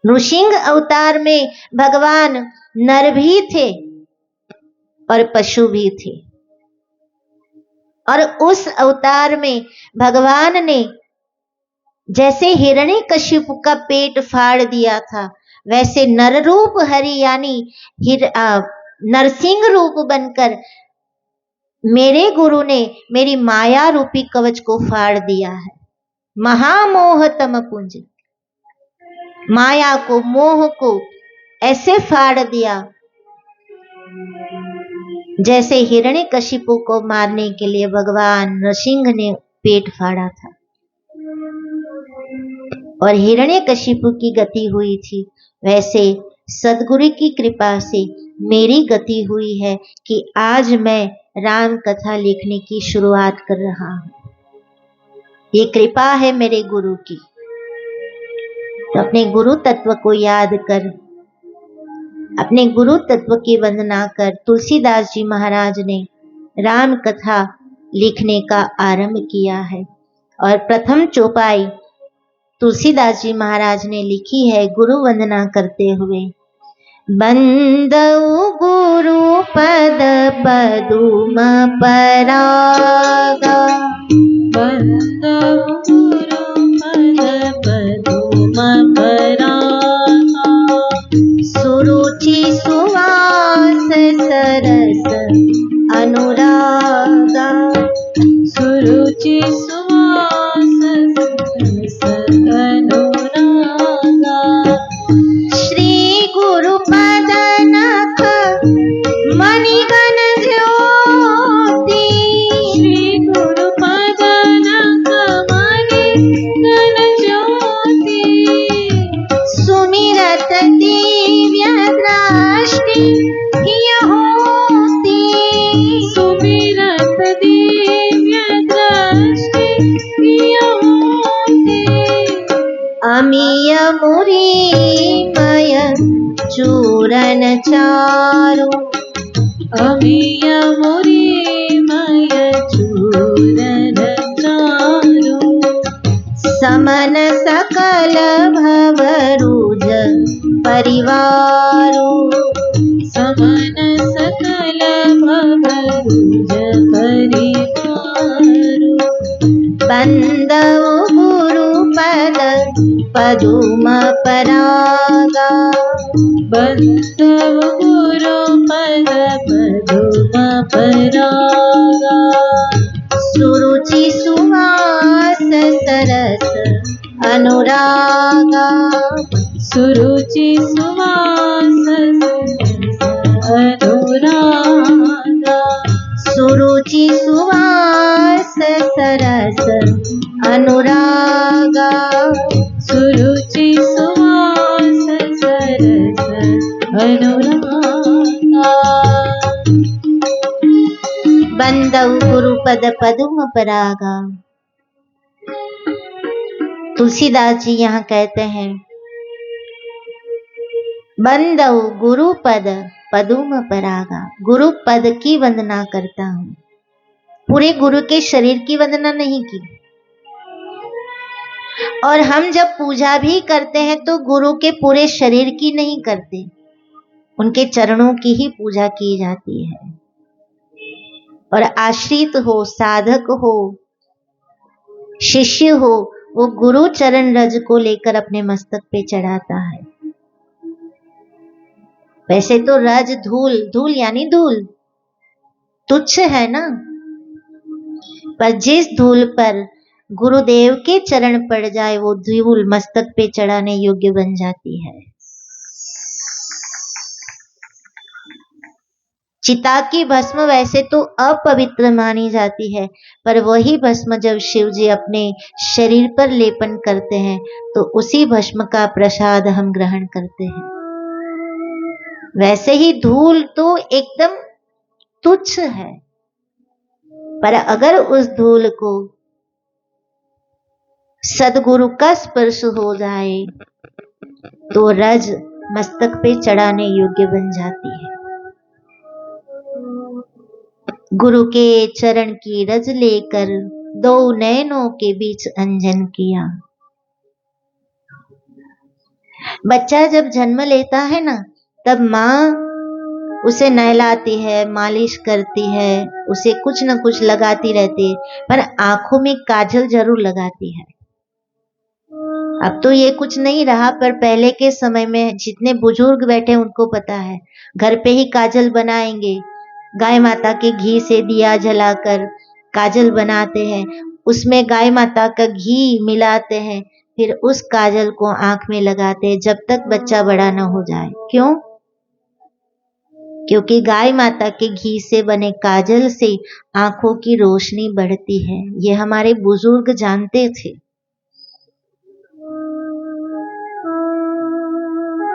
नृसिंह अवतार में भगवान नर भी थे और पशु भी थे, और उस अवतार में भगवान ने जैसे हिरण्यकशिपु का पेट फाड़ दिया था, वैसे नर रूप हरि यानी नरसिंह रूप बनकर मेरे गुरु ने मेरी माया रूपी कवच को फाड़ दिया है। महामोहतम पुंज, माया को, मोह को ऐसे फाड़ दिया जैसे हिरण्यकशिपु को मारने के लिए भगवान नरसिंह ने पेट फाड़ा था और हिरण्यकशिपु की गति हुई थी। वैसे सदगुरु की कृपा से मेरी गति हुई है कि आज मैं राम कथा लिखने की शुरुआत कर रहा हूं। ये कृपा है मेरे गुरु की। तो अपने गुरु तत्व को याद कर, अपने गुरु तत्व की वंदना कर, तुलसीदास जी महाराज ने राम कथा लिखने का आरंभ किया है। और प्रथम चौपाई तुलसीदास जी महाराज ने लिखी है गुरु वंदना करते हुए। बंदउ गुरु पद पदुम परागा, बंदउ गुरु पद पदुम परागा, सुरुचि सुवास सरस अनुरागा, सुरुचि सुवास सरस अनुरागा, श्री गुरु पद नख मणिगण ज्योति, श्री गुरु पद नख मणिगण ज्योति, सुमिरत दिव्य दृष्टि हिय होती, सुमिरत दिव्य दृष्टि हिय होती, अमीय मुरीमय चूरन चारु, अमीय मुरीमय चूरन चारु, समन सकल भवरुज परिवारु, समन सकल भवरुज परिवारु, बंदउ गुरु पद पदुम परागा, बंदउ गुरु पद पदुम परागा, सुरुचि सुवास सरस अनुरागा, सुरुचि सुवास सरस अनुरागा, सुरुचि सुवास सरस अनुरागा, सुरुचि सुवास सरस अनुरागा, बंदउ गुरु पद पदुम परागा। तुलसीदास जी यहाँ कहते हैं बंदउ गुरु पद पदुम परागा, गुरु पद की वंदना करता हूँ, पूरे गुरु के शरीर की वंदना नहीं की। और हम जब पूजा भी करते हैं तो गुरु के पूरे शरीर की नहीं करते, उनके चरणों की ही पूजा की जाती है। और आश्रित हो, साधक हो, शिष्य हो, वो गुरु चरण रज को लेकर अपने मस्तक पे चढ़ाता है। वैसे तो रज धूल, धूल यानी धूल तुच्छ है ना, पर जिस धूल पर गुरुदेव के चरण पड़ जाए वो धूल मस्तक पे चढ़ाने योग्य बन जाती है। चिता की भस्म वैसे तो अपवित्र मानी जाती है, पर वही भस्म जब शिव जी अपने शरीर पर लेपन करते हैं तो उसी भस्म का प्रसाद हम ग्रहण करते हैं। वैसे ही धूल तो एकदम तुच्छ है, पर अगर उस धूल को सदगुरु का स्पर्श हो जाए तो रज मस्तक पे चढ़ाने योग्य बन जाती है। गुरु के चरण की रज लेकर दो नैनों के बीच अंजन किया। बच्चा जब जन्म लेता है ना, तब माँ उसे नहलाती है, मालिश करती है, उसे कुछ न कुछ लगाती रहती है, पर आंखों में काजल जरूर लगाती है। अब तो ये कुछ नहीं रहा, पर पहले के समय में जितने बुजुर्ग बैठे उनको पता है। घर पे ही काजल बनाएंगे, गाय माता के घी से दिया जलाकर काजल बनाते हैं, उसमें गाय माता का घी मिलाते हैं, फिर उस काजल को आंख में लगाते हैं जब तक बच्चा बड़ा ना हो जाए। क्यों? क्योंकि गाय माता के घी से बने काजल से आंखों की रोशनी बढ़ती है। ये हमारे बुजुर्ग जानते थे।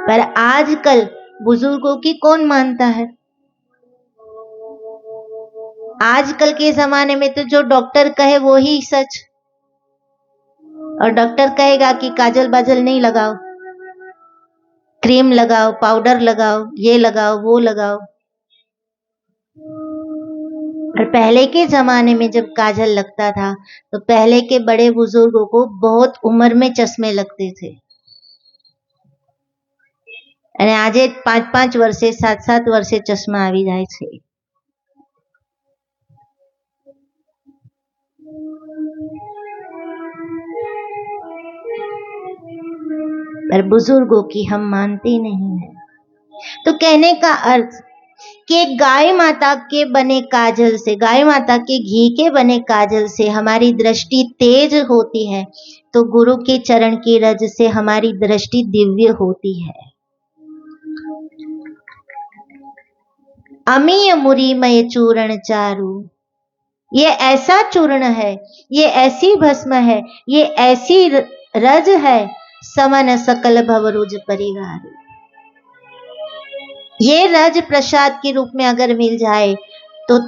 पर आजकल बुजुर्गों की कौन मानता है? आजकल के जमाने में तो जो डॉक्टर कहे वो ही सच। और डॉक्टर कहेगा कि काजल बाजल नहीं लगाओ, क्रीम लगाओ, पाउडर लगाओ, ये लगाओ, वो लगाओ। और पहले के जमाने में जब काजल लगता था तो पहले के बड़े बुजुर्गों को बहुत उम्र में चश्मे लगते थे। અને આજે 5-5 વર્ષે 7-7 વર્ષે ચશ્મા આવી જાય છે। पर बुजुर्गों की हम मानते नहीं हैं। तो कहने का अर्थ कि गाय माता के बने काजल से, गाय माता के घी के बने काजल से हमारी दृष्टि तेज होती है, तो गुरु के चरण की रज से हमारी दृष्टि दिव्य होती है। अमीय मुरीमय चूर्ण चारु, ये ऐसा चूर्ण है, ये ऐसी भस्म है, ये ऐसी रज है, समन सकल भवरुज परिवार। ये रज प्रसाद के रूप में अगर मिल जाए तो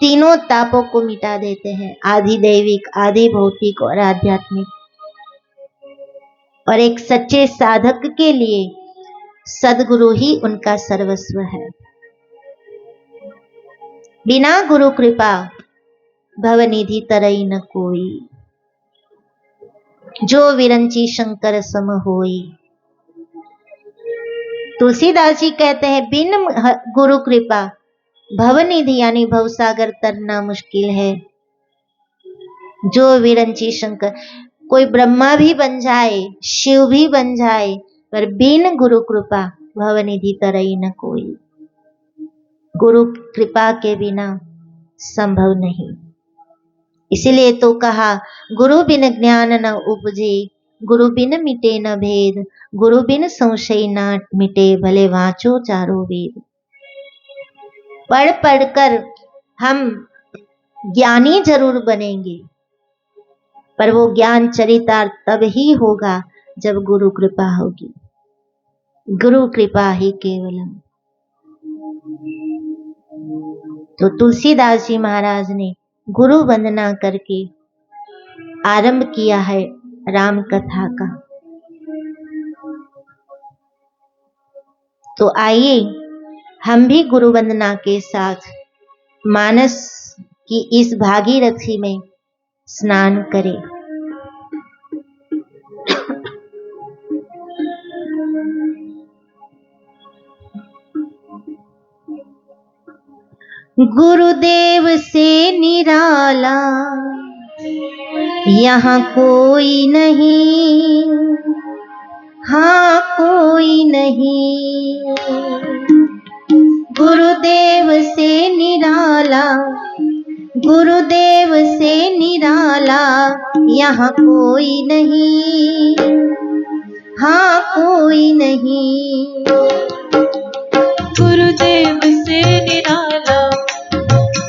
तीनों तापों को मिटा देते हैं, आधि दैविक, आधि भौतिक और आध्यात्मिक। और एक सच्चे साधक के लिए सदगुरु ही उनका सर्वस्व है। बिना गुरु कृपा भवनिधि तरई न कोई, जो विरंची शंकर सम होई। तुलसीदास जी कहते हैं बिन गुरु कृपा भवनिधि यानी भवसागर तरना मुश्किल है। जो विरंची शंकर, कोई ब्रह्मा भी बन जाए, शिव भी बन जाए, पर बिन गुरु कृपा भवनिधि तरई न कोई। गुरु कृपा के बिना संभव नहीं। इसीलिए तो कहा गुरु बिन ज्ञान न उपजे, गुरु बिन मिटे न भेद, गुरु बिन संशय न मिटे, भले वाचो चारों वेद। पढ़ पढ़कर हम ज्ञानी जरूर बनेंगे, पर वो ज्ञान चरितार्थ तब ही होगा जब गुरु कृपा होगी। गुरु कृपा ही केवलम। तो तुलसीदास जी महाराज ने गुरु वंदना करके आरंभ किया है राम कथा का। तो आइए हम भी गुरु वंदना के साथ मानस की इस भागीरथी में स्नान करें। गुरुदेव से निराला यहाँ कोई नहीं, हाँ कोई नहीं। गुरुदेव से निराला, गुरुदेव से निराला यहाँ कोई नहीं, हाँ कोई नहीं। गुरुदेव से निराला,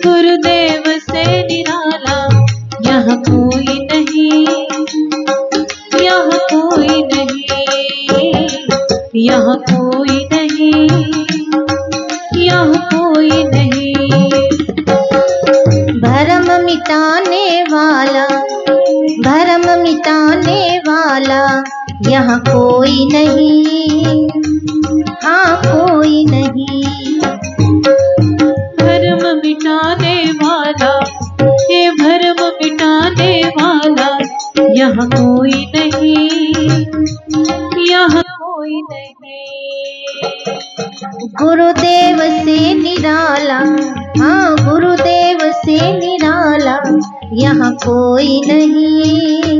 गुरुदेव से निराला यहाँ कोई नहीं, यहाँ कोई नहीं, यहाँ कोई नहीं, यहाँ कोई नहीं। भरम मिटाने वाला, भरम मिटाने वाला यहाँ कोई नहीं, हाँ कोई नहीं। भरम मिटाने वाला, ये भरम मिटाने वाला यहाँ कोई नहीं, यहाँ कोई नहीं। गुरुदेव से निराला, हाँ गुरुदेव से निराला यहाँ कोई नहीं,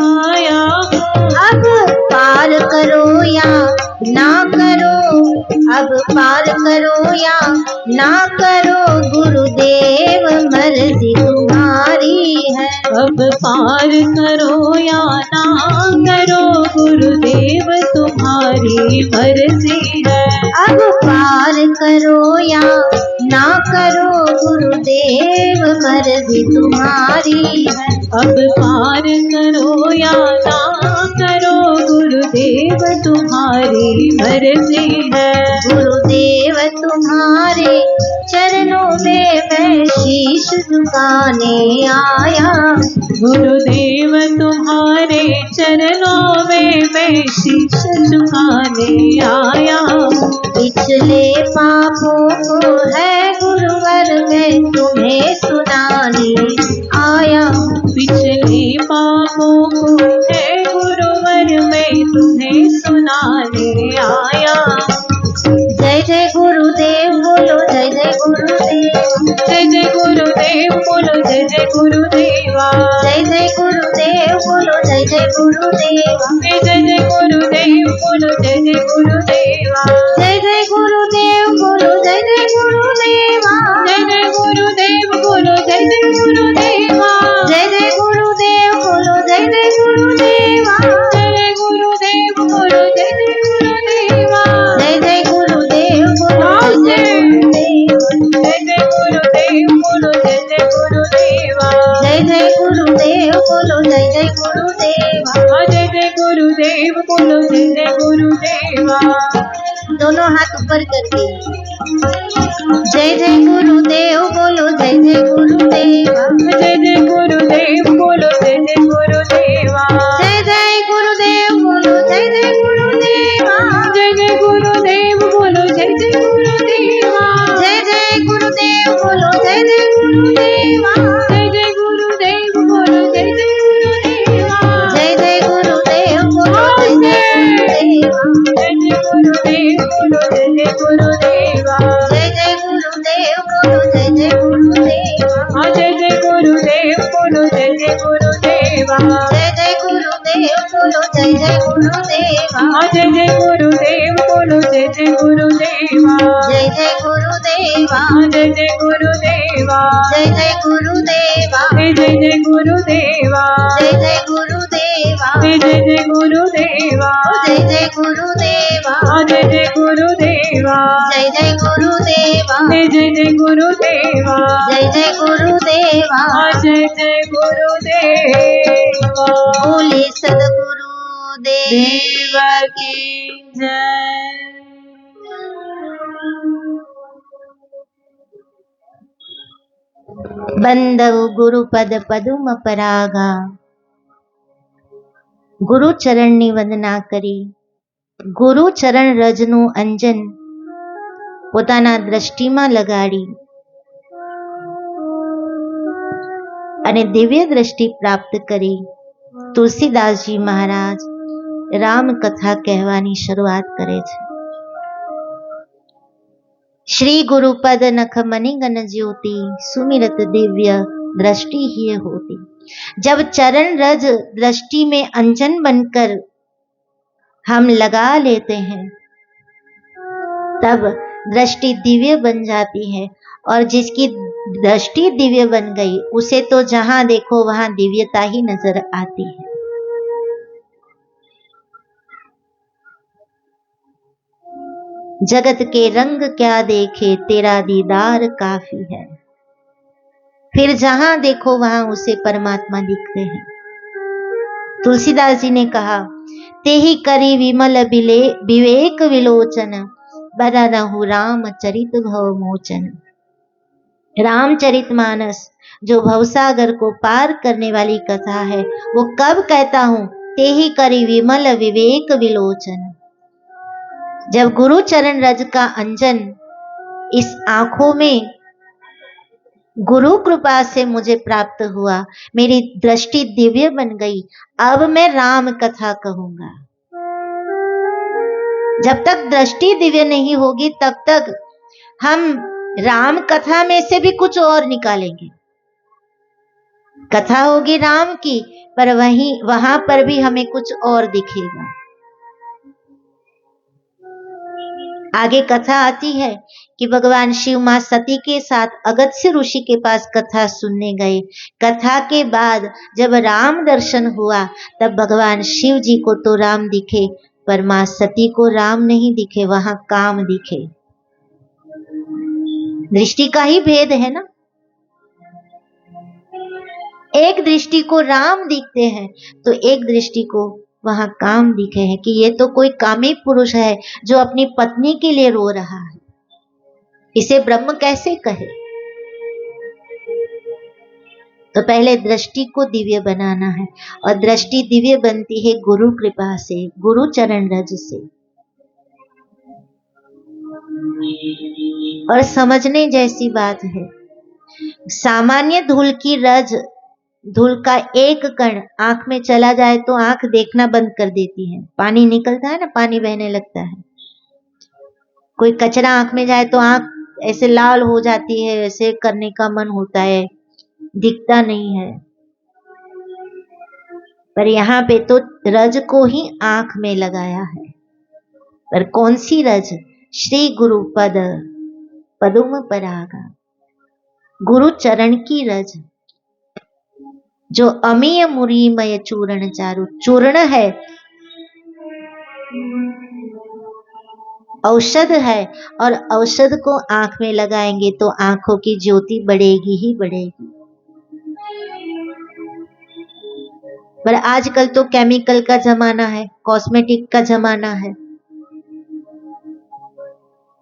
आया हूँ। अब पार करो या ना करो, अब पार करो या ना करो, गुरुदेव मर्जी तुम्हारी है। अब पार करो या ना करो, गुरुदेव तुम्हारी मर्जी है। अब पार करो या ना करो, गुरुदेव मर्जी तुम्हारी है। अब पार करो या ना करो, गुरुदेव तुम्हारी मर्जी है। गुरुदेव तुम्हारे चरणों में मैं शीश झुकाने आया। गुरुदेव तुम्हारे चरणों में मैं शीश झुकाने आया हूँ। पिछले पापों को है गुरुवर मैं तुम्हें सुनाने आया। पिछले पापों को है गुरुवर मैं तुम्हें सुनाने आया। जय जय गुरुदेव बोलो, जय जय गुरुदेव। जय जय गुरुदेव बोलो, जय जय गुरुदेवा। जय जय गुरुदेव बोलो, जय जय गुरुदेव। जय जय गुरुदेव बोलो, जय जय गुरुदेवा। जय जय गुरुदेव बोलो, जय जय गुरुदेवा। जय जय गुरुदेव बोलो, जय जय गुरुदेवा। जय जय गुरुदेव बोलो, जय जय गुरुदेवा। जय जय गुरुदेव बोलो, जय जय गुरुदेवा। जय जय गुरुदेव बोलो, जय जय गुरुदेव। जय जय गुरुदेव बोलो, जय जय गुरुदेवा। जय जय गुरुदेव बोलो, जय जय गुरुदेवा। जय जय गुरुदेव बोलो, जय जय गुरुदेवा। दोनों हाथ ऊपर करके जय जय गुरुदेव बोलो, जय जय गुरुदेवा। जय जय गुरुदेव बोलो, जय जय गुरुदेवा। जय जय गुरुदेव बोलो, जय जय गुरुदेवा। जय जय गुरुदेव बोलो, जय जय गुरुदेवा। जय जय गुरुदेव बोलो, जय जय गुरुदेवा। जय जय गुरुदेव बोलो, जय जय गुरुदेवा। जय जय गुरुदेव बोलो, जय जय गुरुदेवा। जय जय गुरुदेव बोलो, जय जय गुरुदेवा। जय जय गुरुदेव बोलो, जय जय गुरुदेवा। जय जय गुरुदेव बोलो, जय जय गुरुदेवा। जय जय गुरुदेव बोलो, जय जय गुरुदेवा। जय जय गुरुदेव बोलो, जय जय गुरुदेवा। जय जय गुरुदेवा। जय जय गुरुदेवा। जय जय गुरुदेवा। जय जय गुरुदेवा। जय जय गुरुदेवा। जय जय गुरुदेवा। जय जय गुरुदेवा। जय जय गुरुदेवा। जय जय गुरुदेवा। जय जय गुरुदेवा। जय जय गुरुदेवा। जय जय गुरुदेवा। बोले सद्गुरु देव देव की जय। बंदव गुरुपद पदुम परागा। ગુરુ ચરણની વંદના કરી ગુરુ ચરણ રજનું અંજન પોતાના દ્રષ્ટિમાં લગાડી અને દિવ્ય દ્રષ્ટિ પ્રાપ્ત કરી તુલસીદાસજી મહારાજ રામ કથા કહેવાની શરૂઆત કરે છે। श्री गुरुपद नख मणिगण ज्योति, सुमिरत दिव्य दृष्टि ही होती। जब चरण रज दृष्टि में अंजन बनकर हम लगा लेते हैं तब दृष्टि दिव्य बन जाती है, और जिसकी दृष्टि दिव्य बन गई उसे तो जहां देखो वहां दिव्यता ही नजर आती है। जगत के रंग क्या देखे तेरा दीदार काफी है। फिर जहां देखो वहां उसे परमात्मा दिखते हैं। तुलसीदास जी ने कहा, तेहि करी विमल विवेक विलोचन, बरनहु राम चरित भव मोचन। रामचरितमानस जो भवसागर को पार करने वाली कथा है, वो कब कहता हूं? तेहि करी विमल विवेक विलोचन। जब गुरु चरण रज का अंजन इस आंखों में गुरु कृपा से मुझे प्राप्त हुआ, मेरी दृष्टि दिव्य बन गई, अब मैं राम कथा कहूंगा। जब तक दृष्टि दिव्य नहीं होगी तब तक हम राम कथा में से भी कुछ और निकालेंगे। कथा होगी राम की, पर वहां पर भी हमें कुछ और दिखेगा। आगे कथा आती है कि भगवान शिव मां सती के साथ अगस्त्य ऋषि के पास कथा सुनने गए। कथा के बाद जब राम दर्शन हुआ तब भगवान शिव जी को तो राम दिखे, पर मां सती को राम नहीं दिखे, वहां काम दिखे। दृष्टि का ही भेद है ना। एक दृष्टि को राम दिखते हैं तो एक दृष्टि को वहां काम दिखे हैं कि ये तो कोई कामी पुरुष है जो अपनी पत्नी के लिए रो रहा है, इसे ब्रह्म कैसे कहे। तो पहले दृष्टि को दिव्य बनाना है, और दृष्टि दिव्य बनती है गुरु कृपा से, गुरु चरण रज से। और समझने जैसी बात है, सामान्य धूल की रज, धूल का एक कण आंख में चला जाए तो आंख देखना बंद कर देती है, पानी निकलता है ना, पानी बहने लगता है। कोई कचरा आंख में जाए तो आंख ऐसे लाल हो जाती है, ऐसे करने का मन होता है, दिखता नहीं है। पर यहाँ पे तो रज को ही आंख में लगाया है। पर कौन सी रज? श्री गुरु पद पदुम परागा, गुरु चरण की रज, जो अमीय मुरीमय चूर्ण चारु, चूर्ण है, औषध है, और औषध को आंख में लगाएंगे तो आंखों की ज्योति बढ़ेगी ही बढ़ेगी। पर आजकल तो केमिकल का जमाना है, कॉस्मेटिक का जमाना है।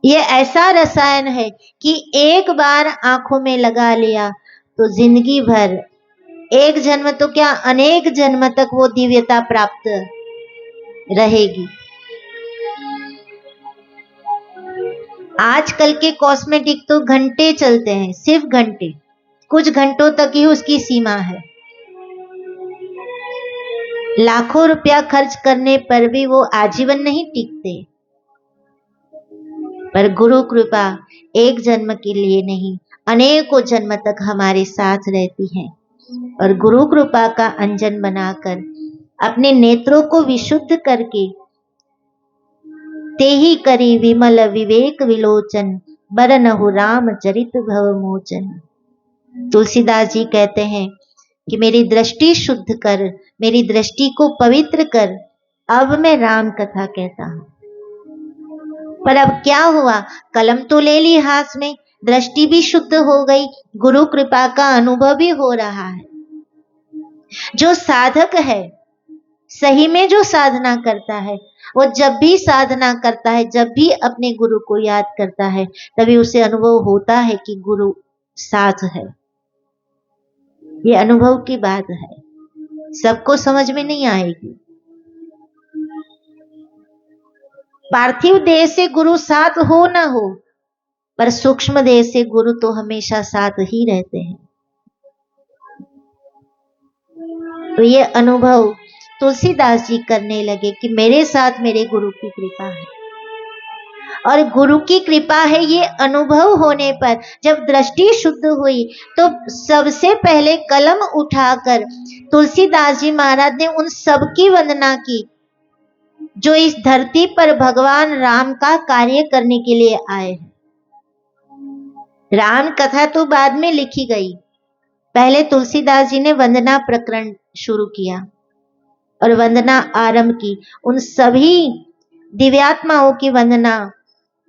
ये ऐसा रसायन है कि एक बार आंखों में लगा लिया तो जिंदगी भर, एक जन्म तो क्या अनेक जन्म तक वो दिव्यता प्राप्त रहेगी। आजकल के कॉस्मेटिक तो घंटे चलते हैं, सिर्फ घंटे, कुछ घंटों तक ही उसकी सीमा है। लाखों रुपया खर्च करने पर भी वो आजीवन नहीं टिकते। पर गुरु कृपा एक जन्म के लिए नहीं, अनेकों जन्म तक हमारे साथ रहती है। और गुरु कृपा का अंजन बनाकर अपने नेत्रों को विशुद्ध करके, ते ही करी विमल विवेक विलोचन, बरनहु राम चरित भव मोचन। तुलसीदास जी कहते हैं कि मेरी दृष्टि शुद्ध कर, मेरी दृष्टि को पवित्र कर, अब मैं राम कथा कहता हूं। पर अब क्या हुआ, कलम तो ले ली हाथ में, दृष्टि भी शुद्ध हो गई, गुरु कृपा का अनुभव भी हो रहा है। जो साधक है, सही में जो साधना करता है, वो जब भी साधना करता है, जब भी अपने गुरु को याद करता है, तभी उसे अनुभव होता है कि गुरु साथ है। ये अनुभव की बात है, सबको समझ में नहीं आएगी। पार्थिव देह से गुरु साथ हो ना हो, पर सूक्ष्म देह से गुरु तो हमेशा साथ ही रहते हैं। तो ये अनुभव तुलसीदास जी करने लगे कि मेरे साथ मेरे गुरु की कृपा है। और गुरु की कृपा है, ये अनुभव होने पर जब दृष्टि शुद्ध हुई तो सबसे पहले कलम उठाकर तुलसीदास जी महाराज ने उन सबकी वंदना की जो इस धरती पर भगवान राम का कार्य करने के लिए आए हैं। राम कथा तो बाद में लिखी गई, पहले तुलसीदास जी ने वंदना प्रकरण शुरू किया और वंदना आरंभ की। उन सभी दिव्यात्माओं की वंदना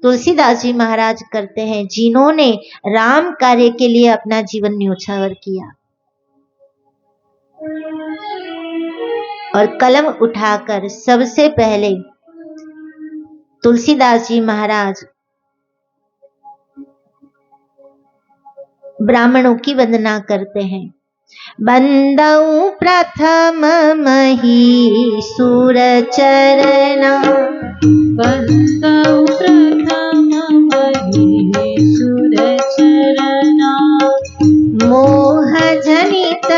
तुलसीदास जी महाराज करते हैं जिन्होंने राम कार्य के लिए अपना जीवन न्योछावर किया। और कलम उठाकर सबसे पहले तुलसीदास जी महाराज ब्राह्मणों की वंदना करते हैं। बंदऊ प्रथम मही सुर चरना, बंदऊ प्रथम मही सुर चरना, मोह जनित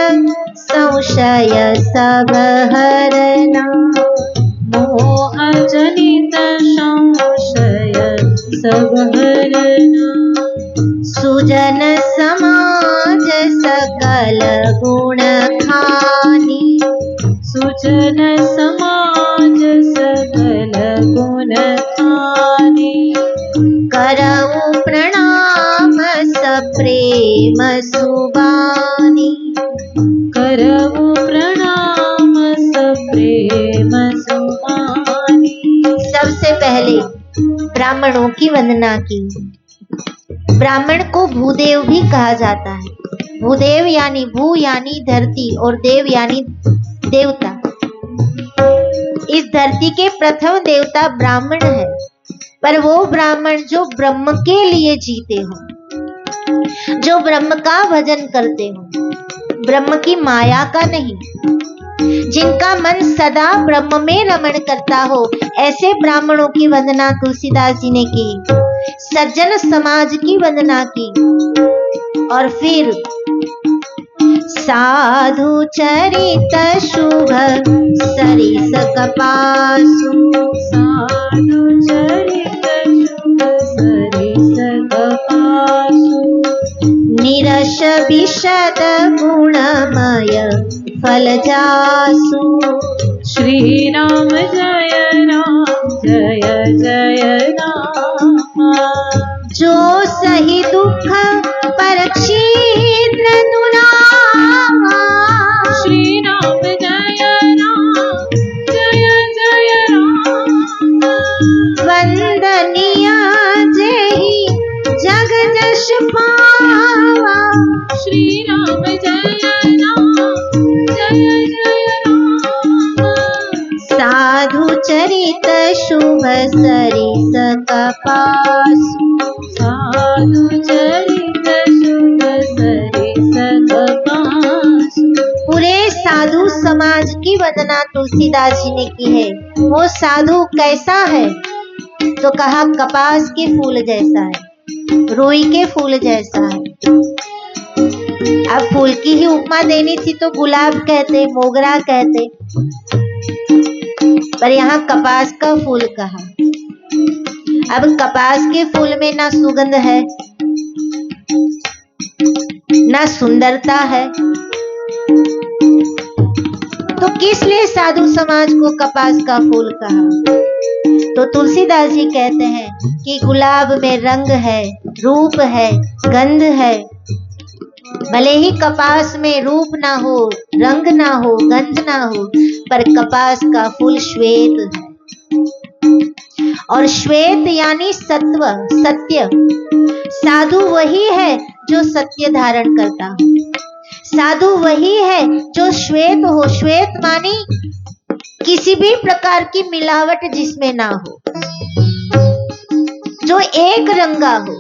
संशय सब हरना, मोह जनित संशय सब हरना, सुजन समाज सकल गुण सज्जन समाज सकल गुण खानी। करऊ प्रणाम सप्रेम सुबानी। करऊ प्रणाम सप्रेम सुबानी। सबसे पहले ब्राह्मणों की वंदना की। ब्राह्मण को भूदेव भी कहा जाता है। भूदेव यानी भू यानी धरती और देव यानी देवता। इस धरती के प्रथम देवता ब्राह्मण है, पर वो ब्राह्मण जो ब्रह्म के लिए जीते हो, जो ब्रह्म का भजन करते हो, ब्रह्म की माया का नहीं, जिनका मन सदा ब्रह्म में रमण करता हो, ऐसे ब्राह्मणों की वंदना तुलसीदास जी ने की। सज्जन समाज की वंदना की और फिर साधु चरित शुभ सरिस कपासु। साधु चरित शुभ सरिस कपासु। निरश विशद गुणमय फल जासु। श्री राम जय राम जय जय राम। जो सही दुख पर क्षीद्र दुरावा। श्री राम जय राम जय जय राम। वंदनीय जेहि जग जश पावा। श्री राम जय राम जय जय राम। साधु चरित शुभ सरिस कपासु। साधु चरित शुभ सरिस कपासु। पूरे साधु समाज की वंदना तुलसीदास जी ने की है। वो साधु कैसा है? तो कहा कपास के फूल जैसा है, रुई के फूल जैसा है। अब फूल की ही उपमा देनी थी तो गुलाब कहते, मोगरा कहते, पर यहाँ कपास का फूल कहा। अब कपास के फूल में ना सुगंध है, ना सुंदरता है, तो किस लिए साधु समाज को कपास का फूल कहा? तो तुलसीदास जी कहते हैं कि गुलाब में रंग है, रूप है, गंध है। भले ही कपास में रूप ना हो, रंग ना हो, गंध ना हो, पर कपास का फूल श्वेत है। और श्वेत यानी सत्व, सत्य। साधु वही है जो सत्य धारण करता हो। साधु वही है जो श्वेत हो। श्वेत मानी किसी भी प्रकार की मिलावट जिसमें ना हो, जो एक रंगा हो,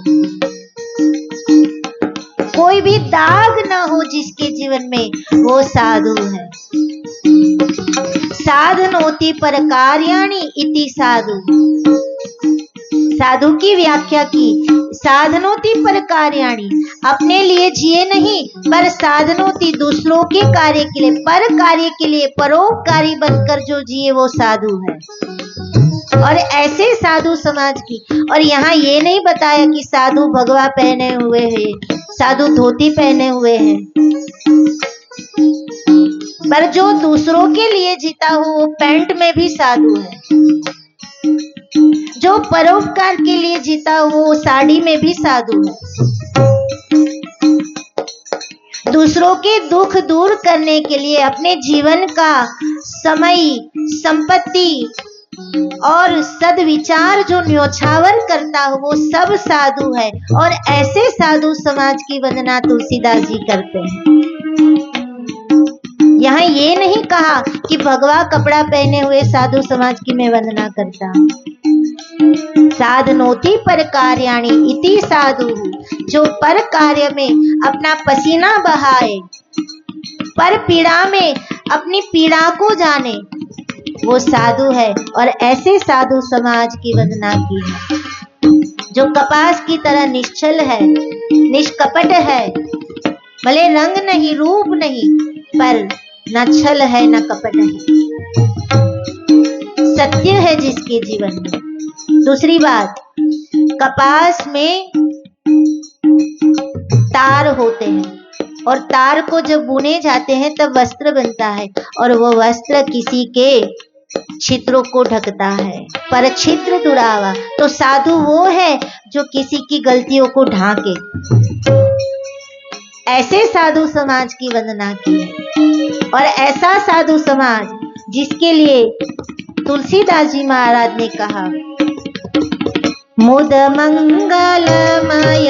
कोई भी दाग ना हो जिसके जीवन में, वो साधु है। साधनोति पर कार्याणि इति साधु। साधु की व्याख्या की, साधनोति पर कार्याणि, अपने लिए जिए नहीं पर साधनोति, दूसरों के कार्य के लिए, पर कार्य के लिए परोपकारी बनकर जो जिए वो साधु है। और ऐसे साधु समाज की, और यहाँ ये नहीं बताया कि साधु भगवा पहने हुए हैं, साधु धोती पहने हुए हैं, पर जो दूसरों के लिए जीता हो वो पैंट में भी साधु है। जो परोपकार के लिए जीता हो वो साड़ी में भी साधु है। दूसरों के दुख दूर करने के लिए अपने जीवन का समय, संपत्ति और सद्विचार जो न्योछावर करता हो वो सब साधु है। और ऐसे साधु समाज की वंदना तुलसीदास जी करते हैं। यहाँ ये नहीं कहा कि भगवा कपड़ा पहने हुए साधु समाज की मैं वंदना करता हूँ। साधनोति पर कार्याणि इति साधु, जो पर कार्य में अपना पसीना बहाए, पर पीड़ा में अपनी पीड़ा को जाने, वो साधु है। और ऐसे साधु समाज की वंदना की है जो कपास की तरह निश्चल है, निष्कपट है, भले रंग नहीं, रूप नहीं, पर न छल है न कपट है, सत्य है जिसके जीवन में। दूसरी बात, कपास में तार होते हैं, और तार को जब बुने जाते हैं तब वस्त्र बनता है, और वो वस्त्र किसी के छिद्रों को ढकता है। पर छिद्र दुरावा, तो साधु वो है जो किसी की गलतियों को ढांके। ऐसे साधु समाज की वंदना की है। और ऐसा साधु समाज जिसके लिए तुलसीदास जी महाराज ने कहा, मुद मंगलमय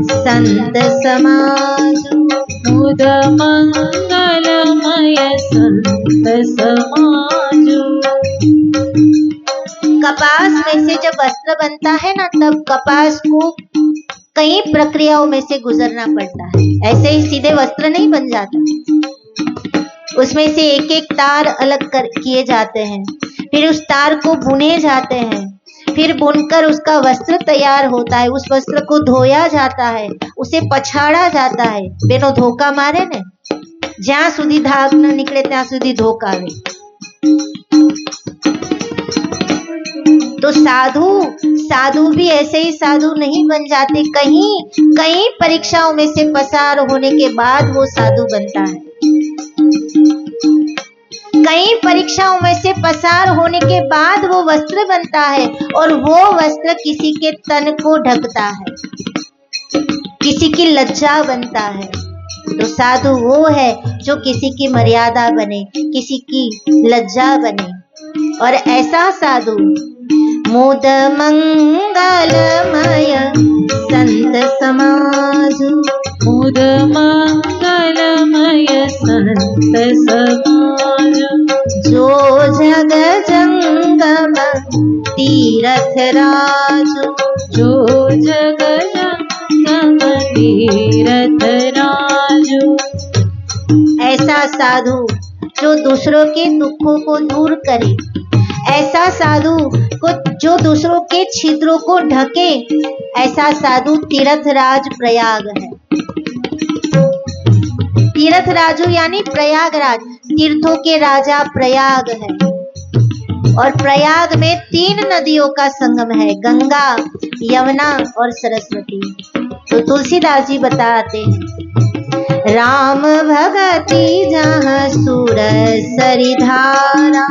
संत समाज, मुद मंगलमय संत समाज। कपास में से जब वस्त्र बनता है ना, तब कपास को कई प्रक्रियाओं में से गुजरना पड़ता है। ऐसे ही सीधे वस्त्र नहीं बन जाता, उसमें से एक एक तार अलग किए जाते हैं, फिर उस तार को बुने जाते हैं, फिर बुनकर उसका वस्त्र तैयार होता है। उस वस्त्र को धोया जाता है, उसे पछाड़ा जाता है। बेनो धोखा मारे ने, ज्यां સુધી धाग न निकले ત્યાં સુધી धोखा आवे। तो साधु भी ऐसे ही साधु नहीं बन जाते, कई परीक्षाओं में से पसार होने के बाद वो साधु बनता है। कई परीक्षाओं में से पसार होने के बाद वो वस्त्र बनता है, और वो वस्त्र किसी के तन को ढकता है, किसी की लज्जा बनता है। तो साधु वो है जो किसी की मर्यादा बने, किसी की लज्जा बने। और ऐसा साधु मुद मंगलमय संत समाज, मुद मंगलमय संत समाज। जो जग जंगम तीरथ राजु, जो जग जंगम तीरथ राजु। ऐसा साधु जो दूसरों के दुखों को दूर करे, ऐसा साधु को जो दूसरों के छिद्रों को ढके, ऐसा साधु तीर्थराज प्रयाग है। तीर्थराजु यानी प्रयागराज, तीर्थों के राजा प्रयाग है। और प्रयाग में 3 नदियों का संगम है, गंगा, यमुना और सरस्वती। तो तुलसीदास जी बताते हैं, राम भगति जहाँ सुर सरिधारा,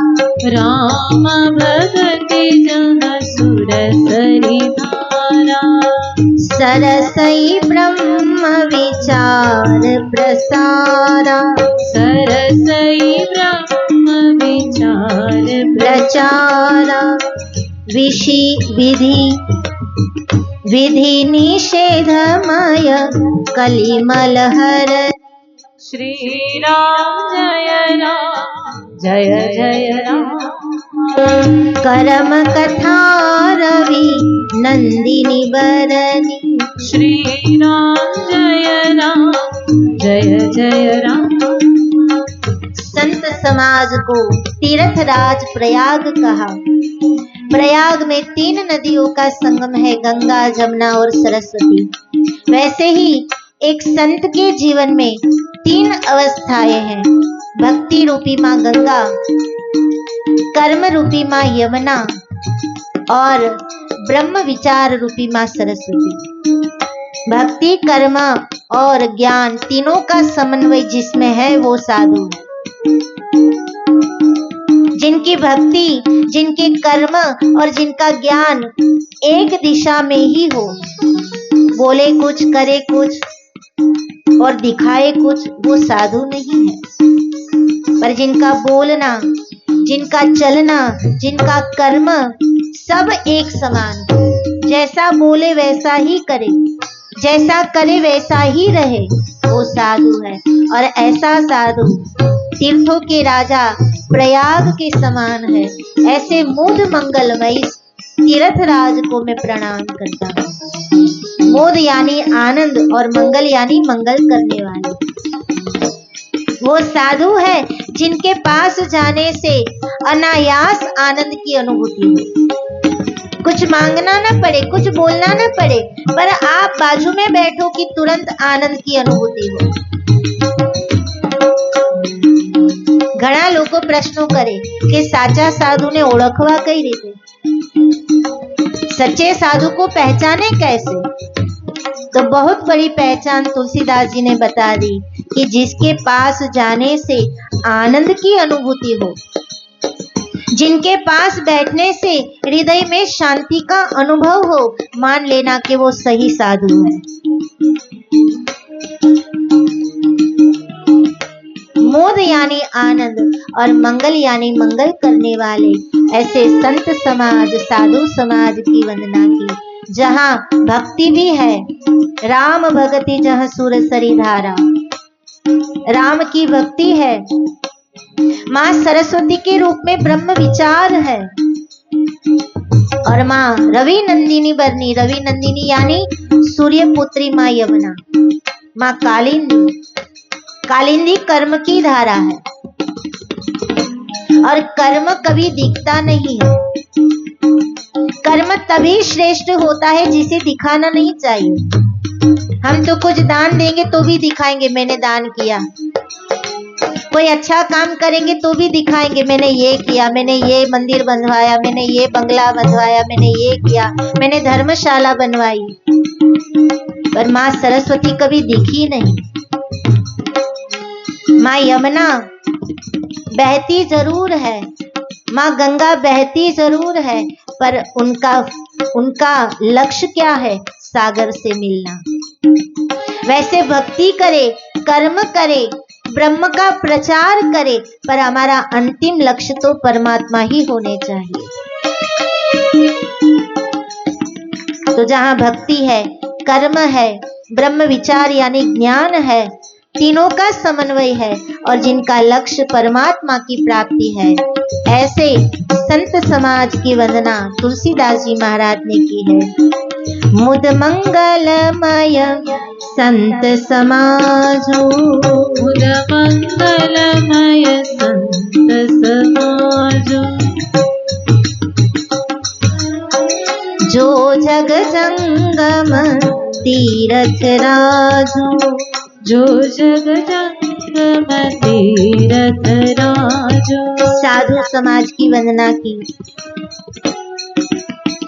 राम भगति जहाँ सुर सरिधारा। सरसई ब्रह्म विचार प्रसारा, सरसई ब्रह्म विचार प्रचारा। विधि निषेधमय कलिमल हर। श्री राम जय राम जय जय राम। करम कथा रवि नंदिनी बरनी। श्री राम जय जय राम। संत समाज को तीर्थराज प्रयाग कहा। प्रयाग में 3 नदियों का संगम है, गंगा, जमुना और सरस्वती। वैसे ही एक संत के जीवन में 3 अवस्थाएं हैं, भक्ति रूपी माँ गंगा, कर्म रूपी माँ यमुना और ब्रह्म विचार रूपी माँ सरस्वती। भक्ति, कर्म और ज्ञान तीनों का समन्वय जिसमें है वो साधु है। जिनकी भक्ति, जिनके कर्म और जिनका ज्ञान एक दिशा में ही हो, बोले कुछ करे कुछ और दिखाए कुछ, वो साधु नहीं है। पर जिनका बोलना, जिनका चलना, जिनका कर्म सब एक समान, जैसा बोले वैसा ही करे, जैसा करे वैसा ही रहे, वो साधु है। और ऐसा साधु तीर्थों के राजा प्रयाग के समान है। ऐसे मुद मंगलमय तीर्थराज को मैं प्रणाम करता हूँ। मोद यानी आनंद और मंगल यानी मंगल करने वाले। वो साधु है जिनके पास जाने से अनायास आनंद की अनुभूति हो। कुछ मांगना न पड़े, कुछ बोलना न पड़े, पर आप बाजू में बैठो कि तुरंत आनंद की अनुभूति हो। घણા લોકો પ્રશ્નો કરે કે સાચા સાધુને ઓળખવા કઈ રીતે, सच्चे साधु को पहचाने कैसे। तो बहुत बड़ी पहचान तुलसीदास जी ने बता दी कि जिसके पास जाने से आनंद की अनुभूति हो, जिनके पास बैठने से हृदय में शांति का अनुभव हो, मान लेना कि वो सही साधु है। मोद यानी आनंद और मंगल यानी मंगल करने वाले ऐसे संत समाज, साधु समाज की वंदना की, जहां भक्ति भी है। राम भगति जहां सुर सरी धारा, राम की भक्ति है। माँ सरस्वती के रूप में ब्रह्म विचार है और माँ रवि नंदिनी बरनी, रवि नंदिनी यानी सूर्य पुत्री माँ यमुना, माँ कालिंदी, कालिंदी कर्म की धारा है और कर्म कभी दिखता नहीं है। कर्म तभी श्रेष्ठ होता है जिसे दिखाना नहीं चाहिए। हम तो कुछ दान देंगे तो भी दिखाएंगे मैंने दान किया, कोई अच्छा काम करेंगे तो भी दिखाएंगे मैंने ये किया, मैंने ये मंदिर बनवाया, मैंने ये बंगला बनवाया, मैंने ये किया, मैंने धर्मशाला बनवाई। पर माँ सरस्वती कभी दिखी नहीं। माँ यमुना बहती जरूर है, माँ गंगा बहती जरूर है, पर उनका लक्ष्य क्या है? सागर से मिलना। वैसे भक्ति करे, कर्म करे, ब्रह्म का प्रचार करे, पर हमारा अंतिम लक्ष्य तो परमात्मा ही होने चाहिए। तो जहां भक्ति है, कर्म है, ब्रह्म विचार यानी ज्ञान है, तीनों का समन्वय है और जिनका लक्ष्य परमात्मा की प्राप्ति है, ऐसे संत समाज की वंदना तुलसीदास जी महाराज ने की है। मुद मंगलमय संत समाजो, मुद मंगलमय संत समाजो, जो जग जंगम तीरथ राजो, जो जग जंगम तीरथ राजो। साधु समाज की वंदना की।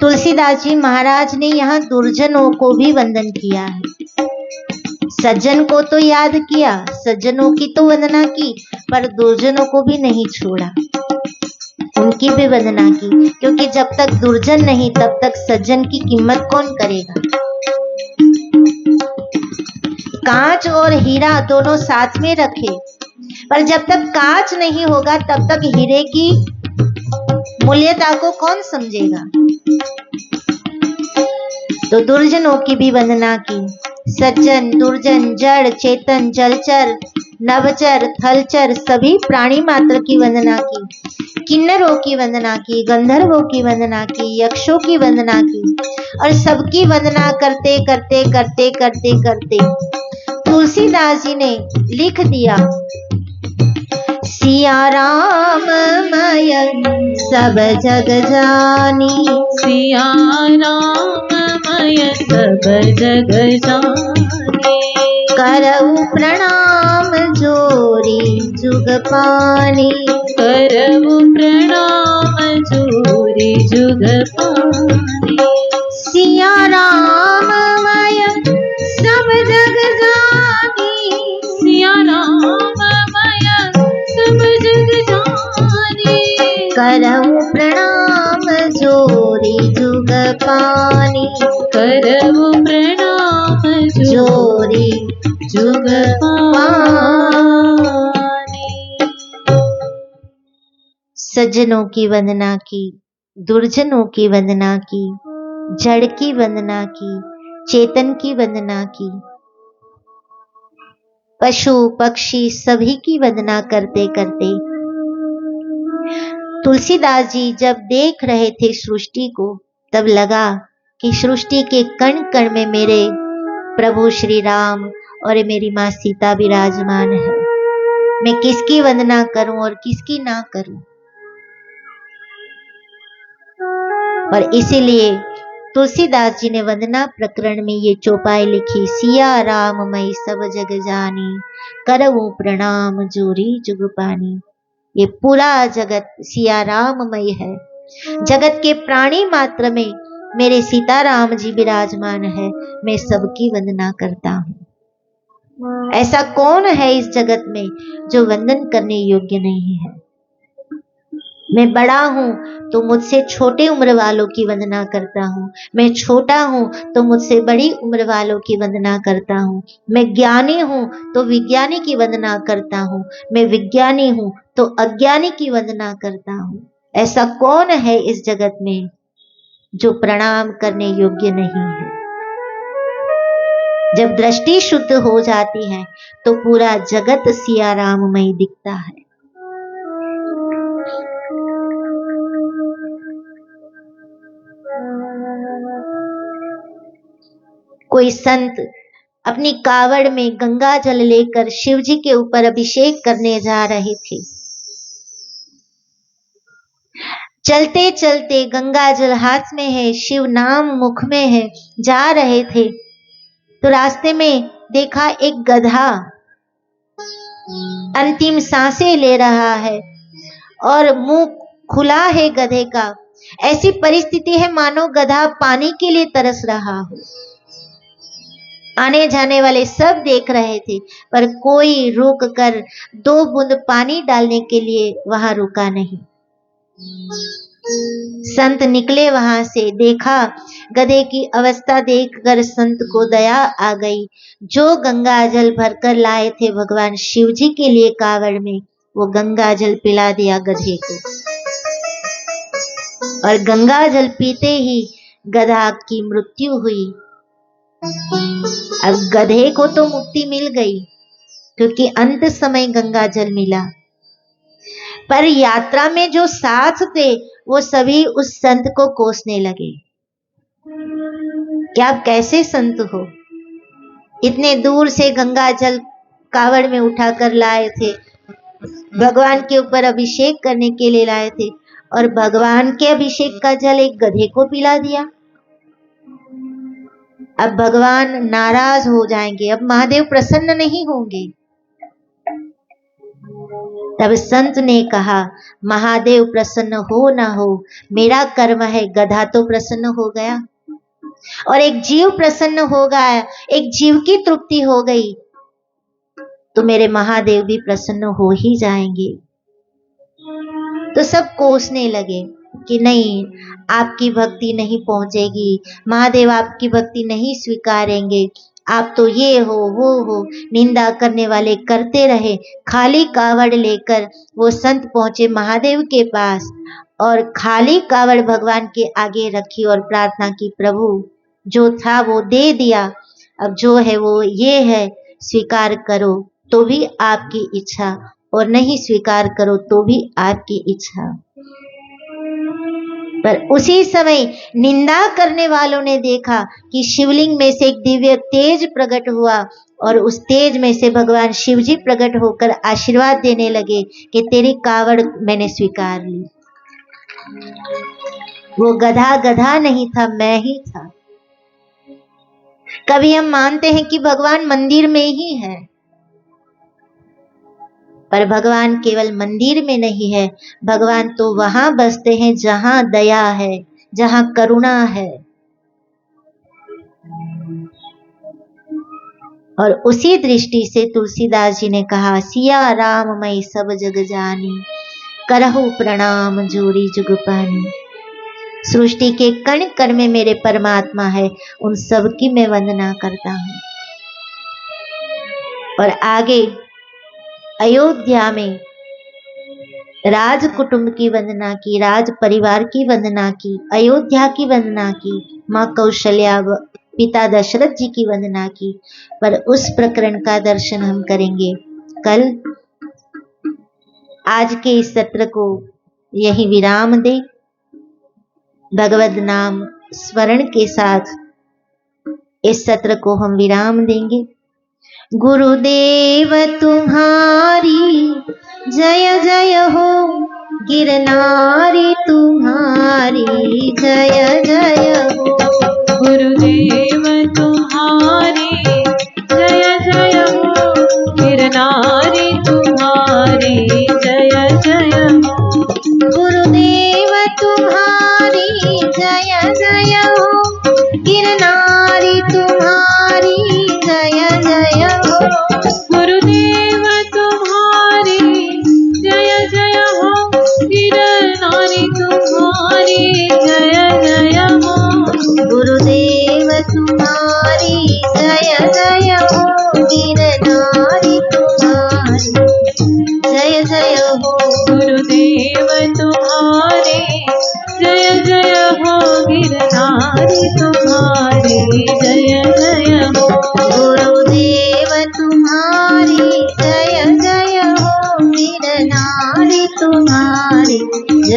तुलसीदास जी महाराज ने यहाँ दुर्जनों को भी वंदन किया है। सज्जन को तो याद किया, सज्जनों की तो वंदना की, पर दुर्जनों को भी नहीं छोड़ा, उनकी भी वंदना की। क्योंकि जब तक दुर्जन नहीं तब तक सज्जन की कीमत कौन करेगा। कांच और हीरा दोनों साथ में रखे, पर जब तक कांच नहीं होगा तब तक हीरे की मूल्यता को कौन समझेगा। तो दुर्जनों की भी वंदना की। सज्जन, दुर्जन, जड़, चेतन, जलचर, नवचर, थलचर सभी प्राणी मात्र की वंदना की। किन्नरों की वंदना की, गंधर्वों की वंदना की, यक्षों की वंदना की और सबकी वंदना करते करते करते करते करते तुलसीदास जी ने लिख दिया, सिया राम मय सब जग जानी, सिया राम मय सब जग जानी, करऊ प्रणाम जोरी जुग पानी, करऊ प्रणाम जोरी जुग पानी। सिया राम मय सब जग जानी, सिया राम मय सब जग जानी, करऊ प्रणाम जोरी जुग पानी, करऊ प्रणाम जोरी जुग पानी। सज्जनों की वंदना की, दुर्जनों की वंदना की, जड़ की वंदना की, चेतन की वंदना की, पशु पक्षी सभी की वंदना करते करते तुलसीदास जी जब देख रहे थे सृष्टि को, तब लगा कि सृष्टि के कण कण में मेरे प्रभु श्री राम और मेरी माँ सीता विराजमान है। मैं किसकी वंदना करूं और किसकी ना करूं। और इसीलिए तुलसीदास जी ने वंदना प्रकरण में ये चौपाई लिखी, सिया राम मई सब जग जानी, करऊं प्रणाम जोरी जुग पानी। ये पूरा जगत सिया राममय है। जगत के प्राणी मात्र में मेरे सीताराम जी विराजमान है, मैं सबकी वंदना करता हूँ। ऐसा कौन है इस जगत में जो वंदन करने योग्य नहीं है? मैं बड़ा हूं तो मुझसे छोटे उम्र वालों की वंदना करता हूँ, मैं छोटा हूं तो मुझसे बड़ी उम्र वालों की वंदना करता हूँ, मैं ज्ञानी हूं तो विज्ञानी की वंदना करता हूँ, मैं विज्ञानी हूं तो अज्ञानी की वंदना करता हूँ। ऐसा कौन है इस जगत में जो प्रणाम करने योग्य नहीं है? जब दृष्टि शुद्ध हो जाती है तो पूरा जगत सिया राममय दिखता है। कोई संत अपनी कावड़ में गंगा जल लेकर शिव जी के ऊपर अभिषेक करने जा रहे थे। चलते चलते गंगा जल हाथ में है, शिव नाम मुख में है, जा रहे थे तो रास्ते में देखा एक गधा अंतिम सांसें ले रहा है और मुंह खुला है गधे का। ऐसी परिस्थिति है मानो गधा पानी के लिए तरस रहा हो। आने जाने वाले सब देख रहे थे पर कोई रुक कर 2 बूंद पानी डालने के लिए वहां रुका नहीं। संत निकले वहां से, देखा गधे की अवस्था देखकर संत को दया आ गई। जो गंगा जल भरकर लाए थे भगवान शिव जी के लिए कावड़ में, वो गंगा जल पिला दिया गधे को और गंगा जल पीते ही गधा की मृत्यु हुई। अब गधे को तो मुक्ति मिल गई क्योंकि अंत समय गंगा जल मिला, पर यात्रा में जो साथ थे वो सभी उस संत को कोसने लगे। क्या आप कैसे संत हो? इतने दूर से गंगा जल कावड़ में उठाकर लाए थे, भगवान के ऊपर अभिषेक करने के लिए लाए थे और भगवान के अभिषेक का जल एक गधे को पिला दिया। अब भगवान नाराज हो जाएंगे, अब महादेव प्रसन्न नहीं होंगे। तब संत ने कहा, महादेव प्रसन्न हो ना हो, मेरा कर्म है, गधा तो प्रसन्न हो गया और एक जीव प्रसन्न हो गया, एक जीव की तृप्ति हो गई तो मेरे महादेव भी प्रसन्न हो ही जाएंगे। तो सब कोसने लगे कि नहीं, आपकी भक्ति नहीं पहुंचेगी, महादेव आपकी भक्ति नहीं स्वीकारेंगे, आप तो ये हो वो हो। निंदा करने वाले करते रहे। खाली कावड़ लेकर वो संत पहुंचे महादेव के पास और खाली कावड़ भगवान के आगे रखी और प्रार्थना की, प्रभु जो था वो दे दिया, अब जो है वो ये है, स्वीकार करो तो भी आपकी इच्छा और नहीं स्वीकार करो तो भी आपकी इच्छा। पर उसी समय निंदा करने वालों ने देखा कि शिवलिंग में से एक दिव्य तेज प्रकट हुआ और उस तेज में से भगवान शिव जी प्रकट होकर आशीर्वाद देने लगे कि तेरी कावड़ मैंने स्वीकार ली। वो गधा गधा नहीं था, मैं ही था। कभी हम मानते हैं कि भगवान मंदिर में ही है, पर भगवान केवल मंदिर में नहीं है, भगवान तो वहां बसते हैं जहां दया है, जहां करुणा है। और उसी दृष्टि से तुलसीदास जी ने कहा, सिया राम मैं सब जग जानी, करहु प्रणाम जोरी जुग पानी। सृष्टि के कण कण में मेरे परमात्मा है, उन सब की मैं वंदना करता हूं। और आगे अयोध्या में राज कुटुंब की वंदना की, राज परिवार की वंदना की, अयोध्या की वंदना की, माँ कौशल्या पिता दशरथ जी की वंदना की। पर उस प्रकरण का दर्शन हम करेंगे कल। आज के इस सत्र को यही विराम दे। भगवद नाम स्मरण के साथ इस सत्र को हम विराम देंगे। गुरुदेव तुम्हारी जय जय हो, गिरनारी तुम्हारी जय जय हो। गुरुदेव तुम्हारी जय जय हो, गिरनारी तुम्हारी जय जय हो। गुरुदेव तुम्हारी जय जय हो,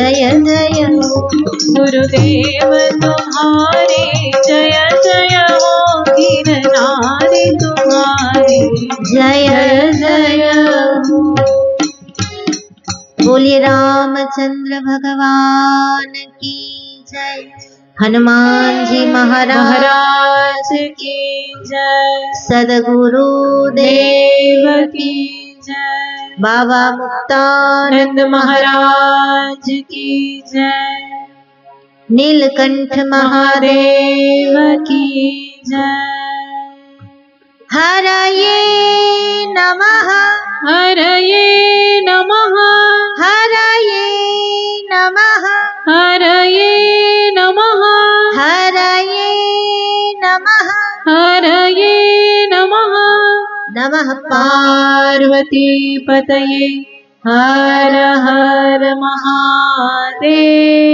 जय जय हो गुरुदेव तुम्हारे जय जय हो गिरनारी तुम्हारे जय जय हो। बोलिए रामचंद्र भगवान की जय। हनुमान जी महाराज की जय। सदगुरु देव की जय। बाबा मुक्तानंद महाराज की जय। नीलकंठ महादेव की जय। हरये नमः हरये नमः हरये नमः हरये नमः हरये नमः हरये नमः। नमः पार्वती पतये हर हर महादेव।